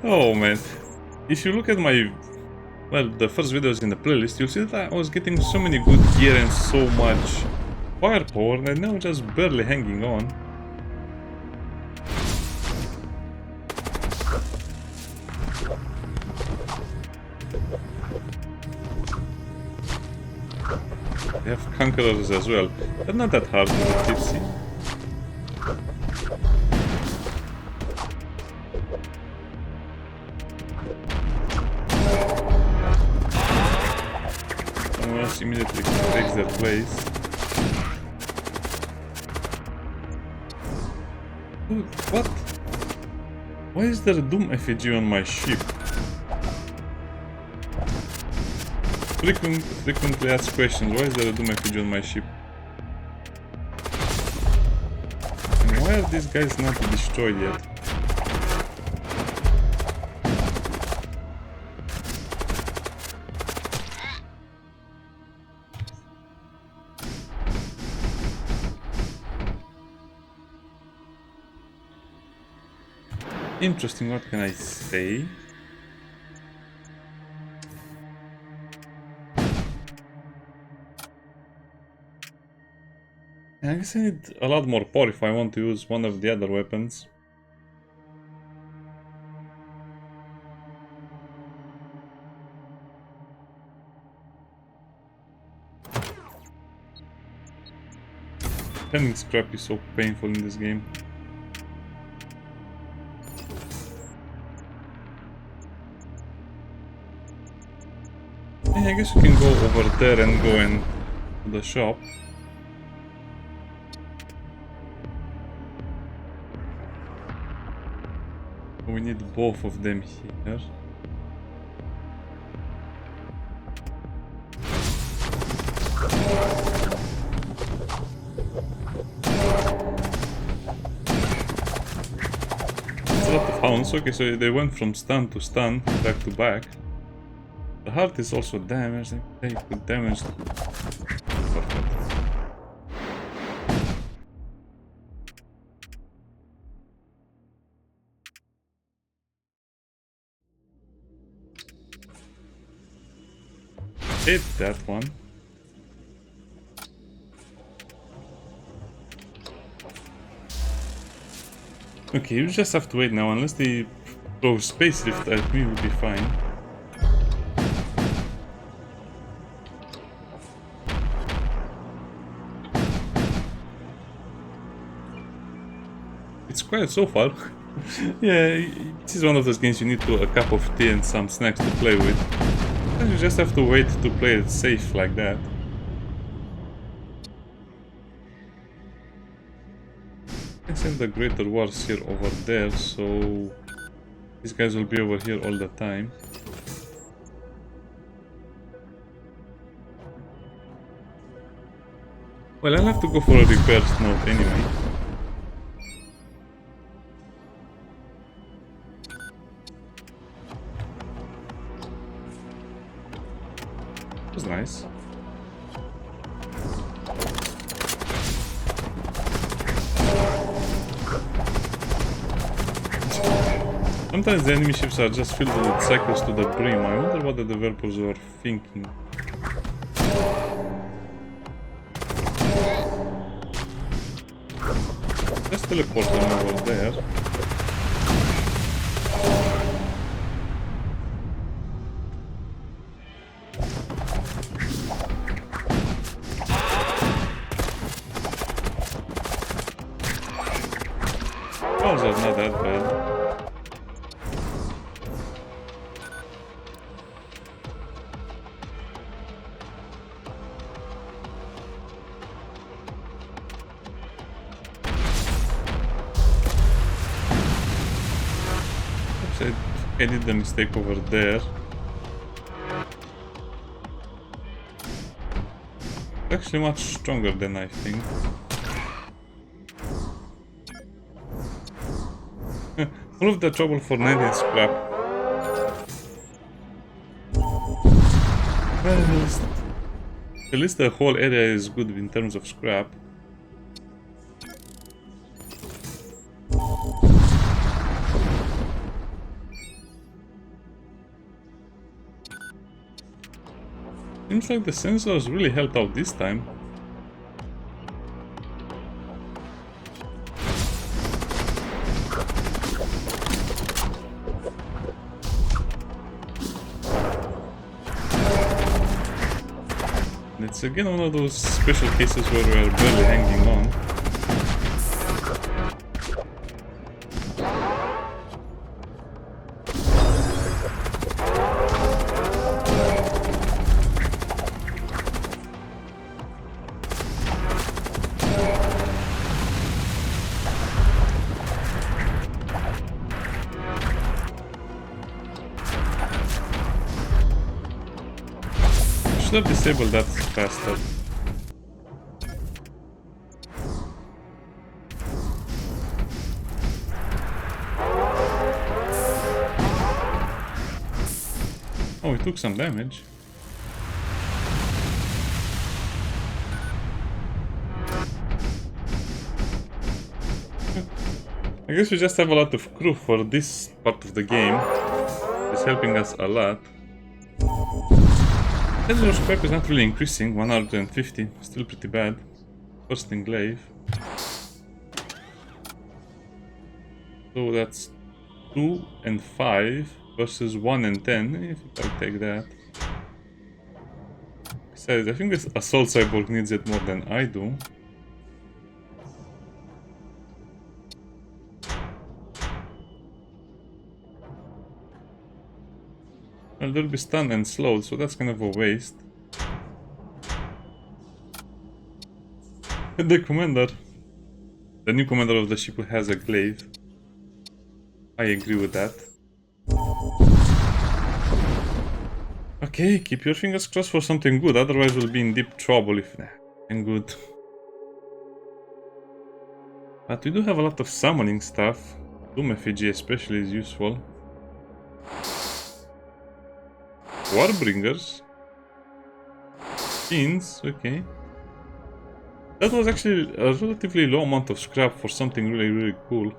Oh man, if you look at my, well, the first videos in the playlist, you'll see that I was getting so many good gear and so much firepower, and now just barely hanging on. They have Conquerors as well. They're not that hard to get tipsy. Someone else immediately takes their place. Dude, what? Why is there a Doom effigy on my ship? Frequently asked questions. Why is there a Doom effigy on my ship? And why are these guys not destroyed yet? Interesting, what can I say? I guess I need a lot more power if I want to use one of the other weapons. Spending scrap is so painful in this game. Yeah, I guess we can go over there and go in to the shop. We need both of them here. It's a lot of hounds. Okay, so they went from stun to stun, back to back. The heart is also damaged. They could damage. Perfect. Hit that one. Okay, you just have to wait now. Unless they throw space rift at me, we'll be fine. It's quiet so far. Yeah, this is one of those games you need a cup of tea and some snacks to play with. And you just have to wait to play it safe like that. can send the greater wars here over there, so these guys will be over here all the time. Well, I'll have to go for a repairs node anyway. It was nice. Sometimes the enemy ships are just filled with cycles to the brim. I wonder what the developers were thinking. Let's teleport them over there. Those are not that bad. I did the mistake over there. Actually much stronger than I think. All of the trouble for 19 scrap. Well, at least the whole area is good in terms of scrap. Seems like the sensors really helped out this time. And it's again one of those special cases where we are barely hanging on. Should have disabled that faster. Oh, we took some damage. I guess we just have a lot of crew for this part of the game. It's helping us a lot. Legendary scrap is not really increasing, 150, still pretty bad. First englaive. So that's 2 and 5 versus 1 and 10, if I take that. Besides, I think this assault cyborg needs it more than I do. Well, they'll be stunned and slowed, so that's kind of a waste. The commander, the new commander of the ship has a glaive. I agree with that. Okay, keep your fingers crossed for something good, otherwise we'll be in deep trouble if and good. But we do have a lot of summoning stuff. Doom effigy especially is useful. Warbringers. Skins, okay. That was actually a relatively low amount of scrap for something really cool.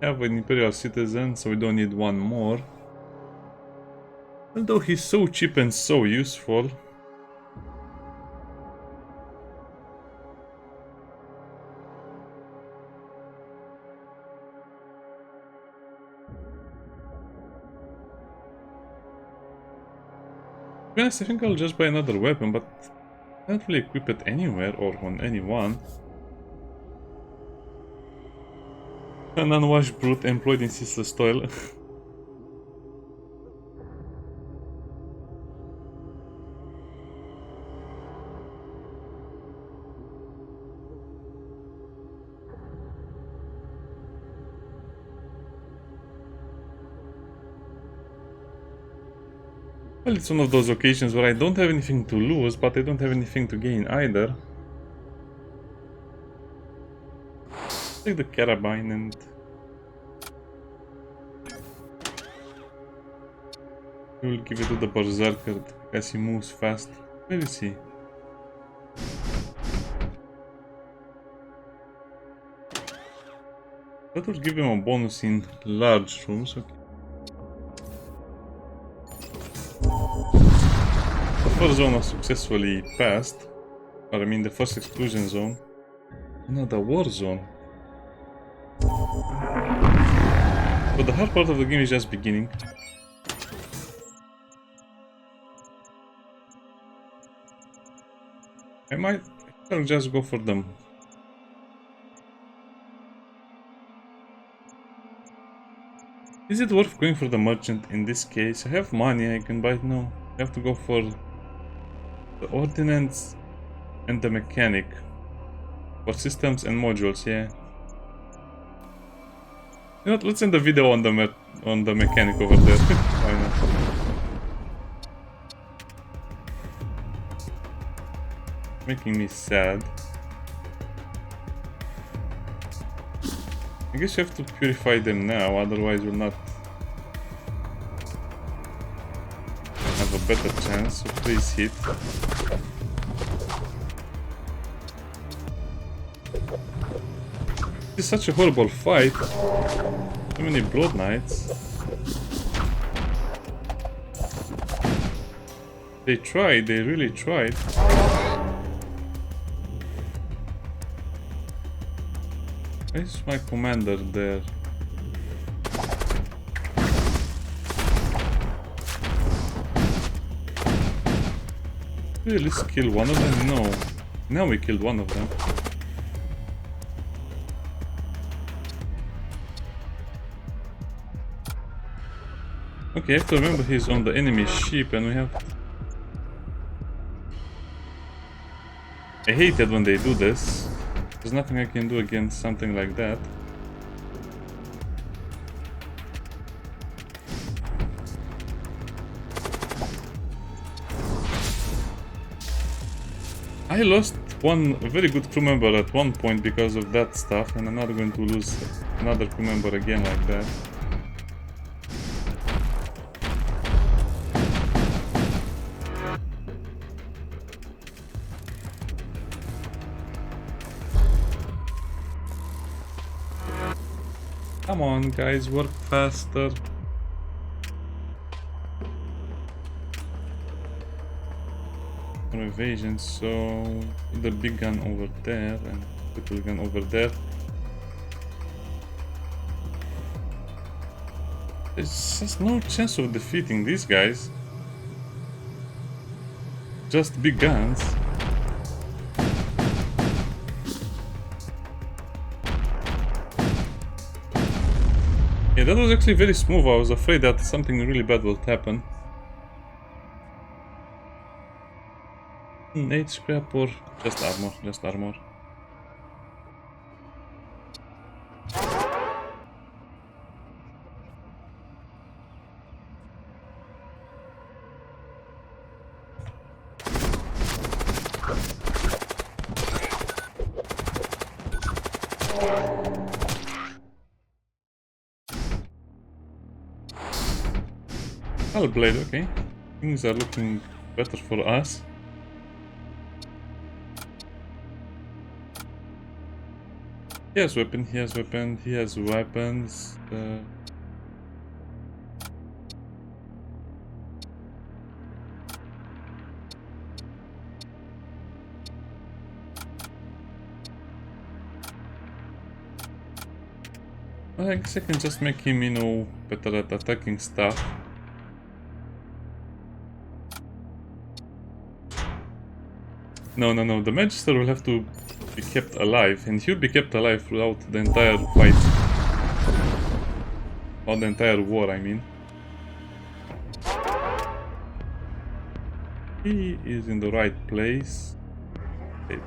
Have an Imperial Citizen, so we don't need one more. Although he's so cheap and so useful. To be honest, I think I'll just buy another weapon, but I can't really equip it anywhere or on anyone. An unwashed brute employed in ceaseless toil. Well, it's one of those occasions where I don't have anything to lose, but I don't have anything to gain either. Take the carabine and we will give it to the berserker because he moves fast. Where is he? That will give him a bonus in large rooms. Okay. The first zone was successfully passed. Or I mean the first exclusion zone. No, the war zone. But the hard part of the game is just beginning. I'll just go for them. Is it worth going for the merchant in this case? I have money, I can buy it. No, I have to go for the ordnance and the mechanic. For systems and modules, yeah. You know what, let's end the video on the mechanic over there. Why not? Making me sad. I guess you have to purify them now, otherwise we'll not have a better chance. So please hit. This is such a horrible fight. So many blood knights. They tried, they really tried. Why is my commander there? Did we at least kill one of them? No. Now we killed one of them. Okay, I have to remember he's on the enemy ship and we have... I hate it when they do this. There's nothing I can do against something like that. I lost one very good crew member at one point because of that stuff, and I'm not going to lose another crew member again like that. Come on, guys, work faster. For evasion, so the big gun over there and little gun over there. There's just no chance of defeating these guys. Just big guns. Yeah, that was actually very smooth. I was afraid that something really bad would happen. 8 scrap or just armor, just armor. Blade, okay. Things are looking better for us. He has weapon, he has weapon, he has weapons. I guess I can just make him, you know, better at attacking stuff. No, the Magister will have to be kept alive, and he'll be kept alive throughout the entire fight. Or the entire war, I mean. He is in the right place. Okay.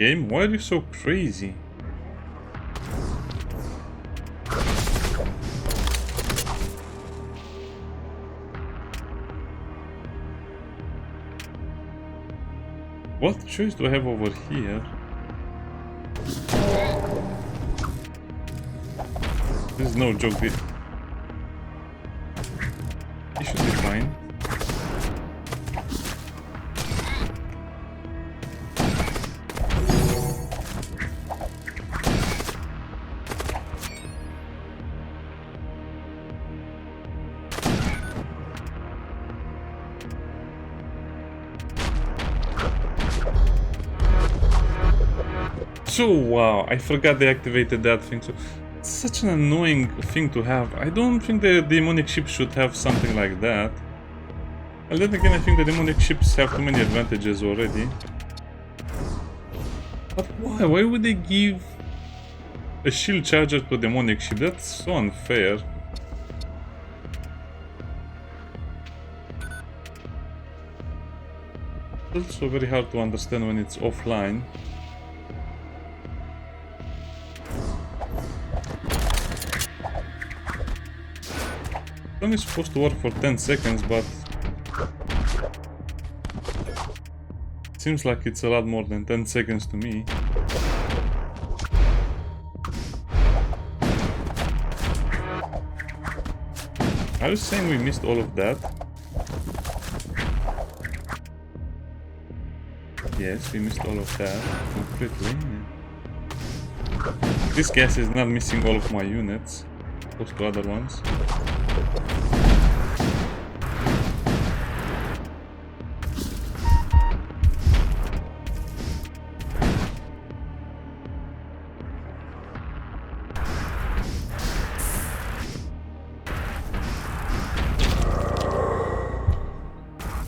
Game, why are you so crazy? What choice do I have over here? This is no joke. He should be fine. So wow, I forgot they activated that thing. So it's such an annoying thing to have. I don't think the demonic ship should have something like that. And then again, I think the demonic ships have too many advantages already. But why? Why would they give a shield charger to a demonic ship? That's so unfair. It's also very hard to understand when it's offline. It's only supposed to work for 10 seconds, but it seems like it's a lot more than 10 seconds to me. Are you saying we missed all of that? Yes, we missed all of that completely. Yeah. This gas is not missing all of my units, opposed to other ones.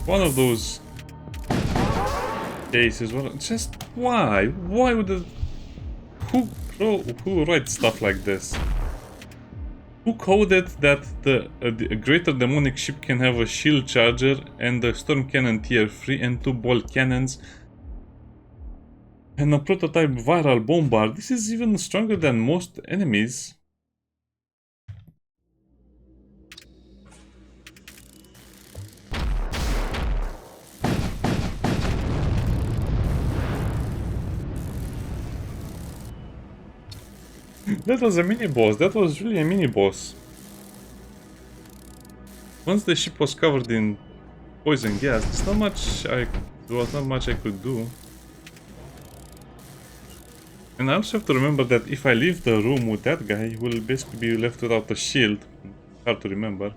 One of those cases where just why? Why would the who writes stuff like this? Who coded that a greater demonic ship can have a shield charger and a storm cannon tier 3 and 2 bolt cannons and a prototype viral bombard? This is even stronger than most enemies. That was a mini-boss. That was really a mini-boss. Once the ship was covered in poison gas, there was not much I could do. And I also have to remember that if I leave the room with that guy, he will basically be left without a shield. Hard to remember.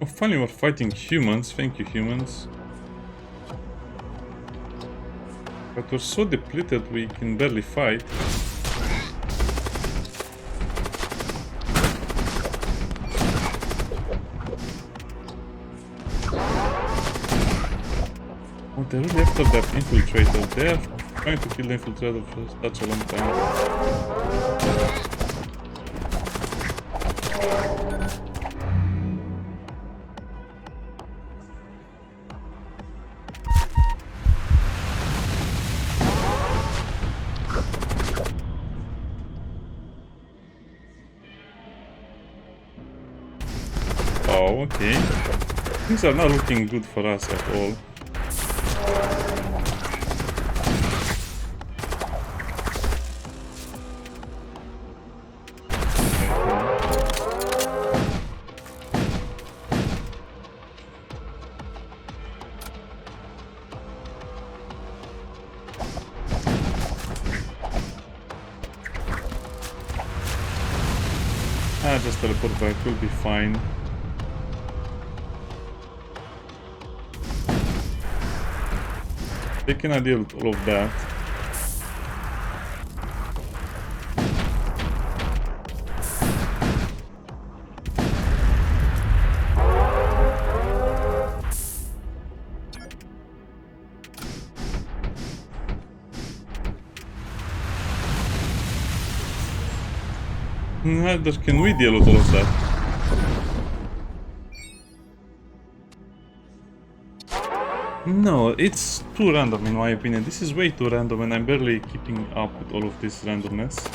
Oh, finally we're fighting humans. Thank you, humans. But we're so depleted we can barely fight. Oh, they're really after that infiltrator. They're trying to kill the infiltrator for such a long time. Oh, okay. Things are not looking good for us at all. Just teleport back, we'll be fine. They cannot deal with all of that. Neither can we deal with all of that. No, it's too random in my opinion. This is way too random and I'm barely keeping up with all of this randomness.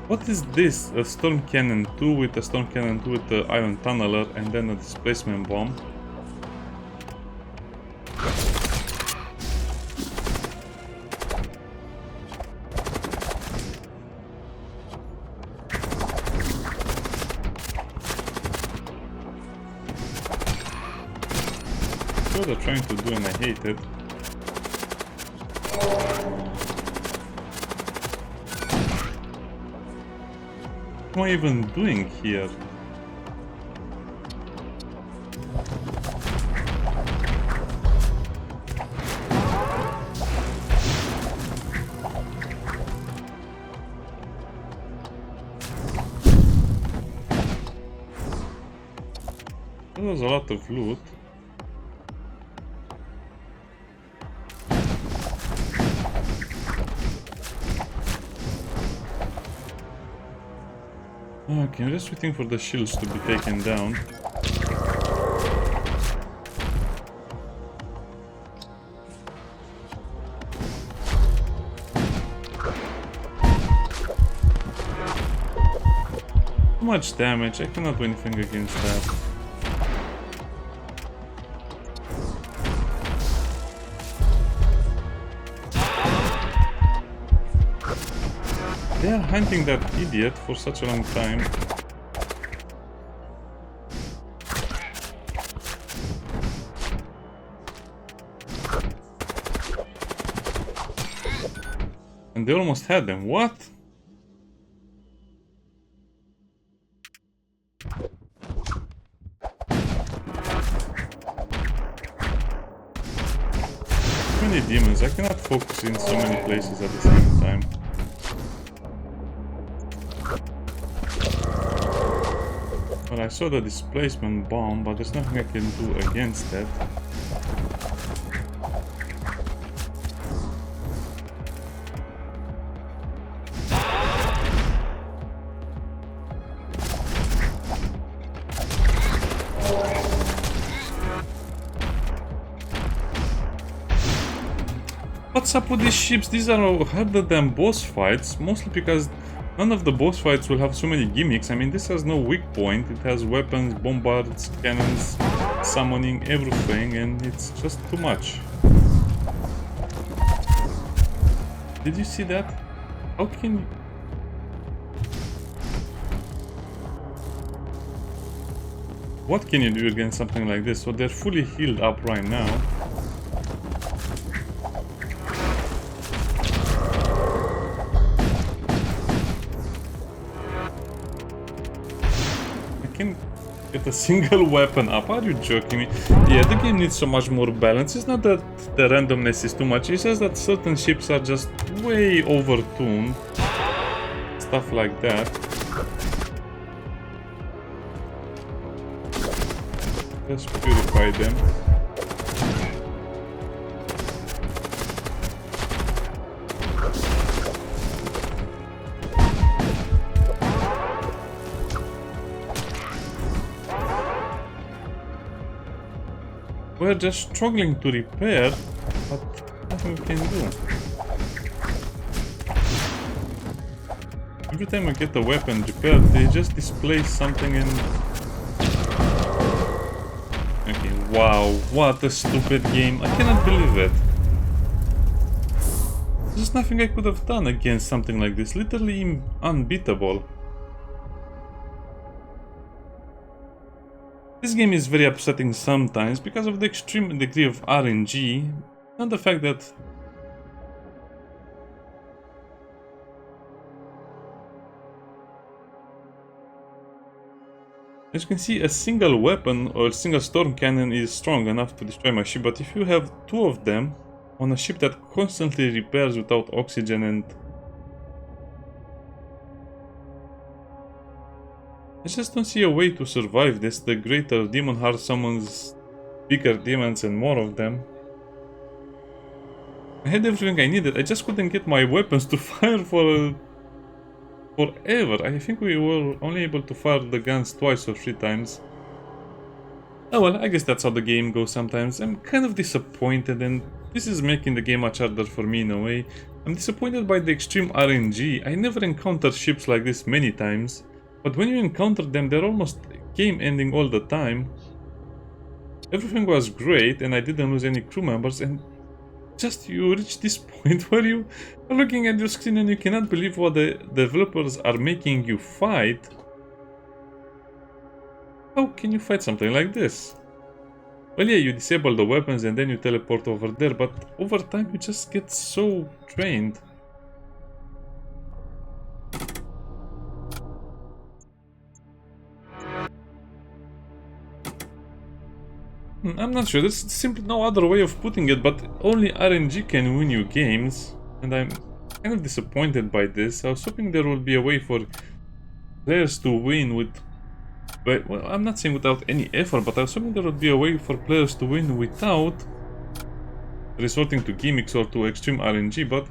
What is this? A Storm Cannon 2 with a Storm Cannon 2 with the Iron Tunneler and then a Displacement Bomb. What they're trying to do and I hate it. What am I even doing here? There was a lot of loot. Okay, I'm just waiting for the shields to be taken down. Too much damage, I cannot do anything against that. They are hunting that idiot for such a long time. And they almost had them. What? Too many demons. I cannot focus in so many places at the same time. Well, I saw the displacement bomb, but there's nothing I can do against that. What's up with these ships? These are harder than boss fights, mostly because none of the boss fights will have so many gimmicks. I mean, this has no weak point. It has weapons, bombards, cannons, summoning, everything, and it's just too much. Did you see that? How can you... What can you do against something like this? So they're fully healed up right now. Can get a single weapon up. Are you joking me? Yeah, the game needs so much more balance. It's not that the randomness is too much, it's just that certain ships are just way overtuned. Stuff like that. Just purify them. We're just struggling to repair, but nothing we can do. Every time I get a weapon repaired, they just displace something and... Okay, wow, what a stupid game. I cannot believe it. There's nothing I could have done against something like this. Literally unbeatable. This game is very upsetting sometimes because of the extreme degree of RNG and the fact that as you can see, a single weapon or a single storm cannon is strong enough to destroy my ship, but if you have two of them on a ship that constantly repairs without oxygen and I just don't see a way to survive this. The greater demon heart summons bigger demons and more of them. I had everything I needed, I just couldn't get my weapons to fire for forever. I think we were only able to fire the guns twice or 3 times. Oh well, I guess that's how the game goes sometimes. I'm kind of disappointed, and this is making the game much harder for me in a way. I'm disappointed by the extreme RNG. I never encountered ships like this many times, but when you encounter them, they're almost game ending all the time. Everything was great, and I didn't lose any crew members, and just you reach this point where you are looking at your screen and you cannot believe what the developers are making you fight. How can you fight something like this? Well, yeah, you disable the weapons and then you teleport over there, but over time you just get so trained. I'm not sure, there's simply no other way of putting it, but only RNG can win you games, and I'm kind of disappointed by this. I was hoping there would be a way for players to win with... Well, I'm not saying without any effort, but I was hoping there would be a way for players to win without resorting to gimmicks or to extreme RNG, but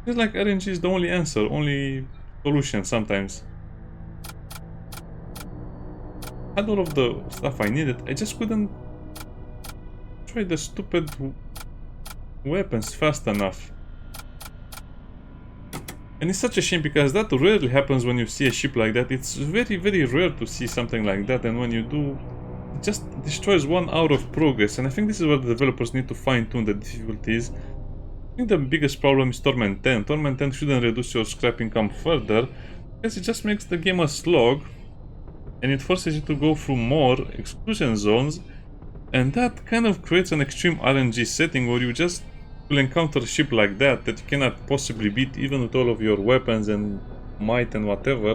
it's like RNG is the only answer, only solution sometimes. I had all of the stuff I needed, I just couldn't try the stupid weapons fast enough. And it's such a shame because that rarely happens when you see a ship like that. It's very, very rare to see something like that, and when you do, it just destroys 1 hour of progress. And I think this is where the developers need to fine-tune the difficulties. I think the biggest problem is Torment 10. Torment 10 shouldn't reduce your scrap income further, because it just makes the game a slog, and it forces you to go through more exclusion zones, and that kind of creates an extreme RNG setting where you just will encounter a ship like that you cannot possibly beat even with all of your weapons and might and whatever.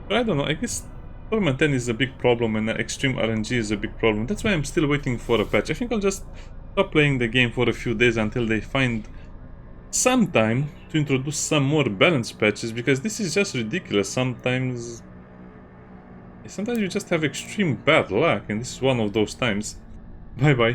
But I don't know, I guess Torment 10 is a big problem and extreme RNG is a big problem. That's why I'm still waiting for a patch. I think I'll just stop playing the game for a few days until they find some time to introduce some more balanced patches, because this is just ridiculous. Sometimes you just have extreme bad luck, and this is one of those times. Bye bye.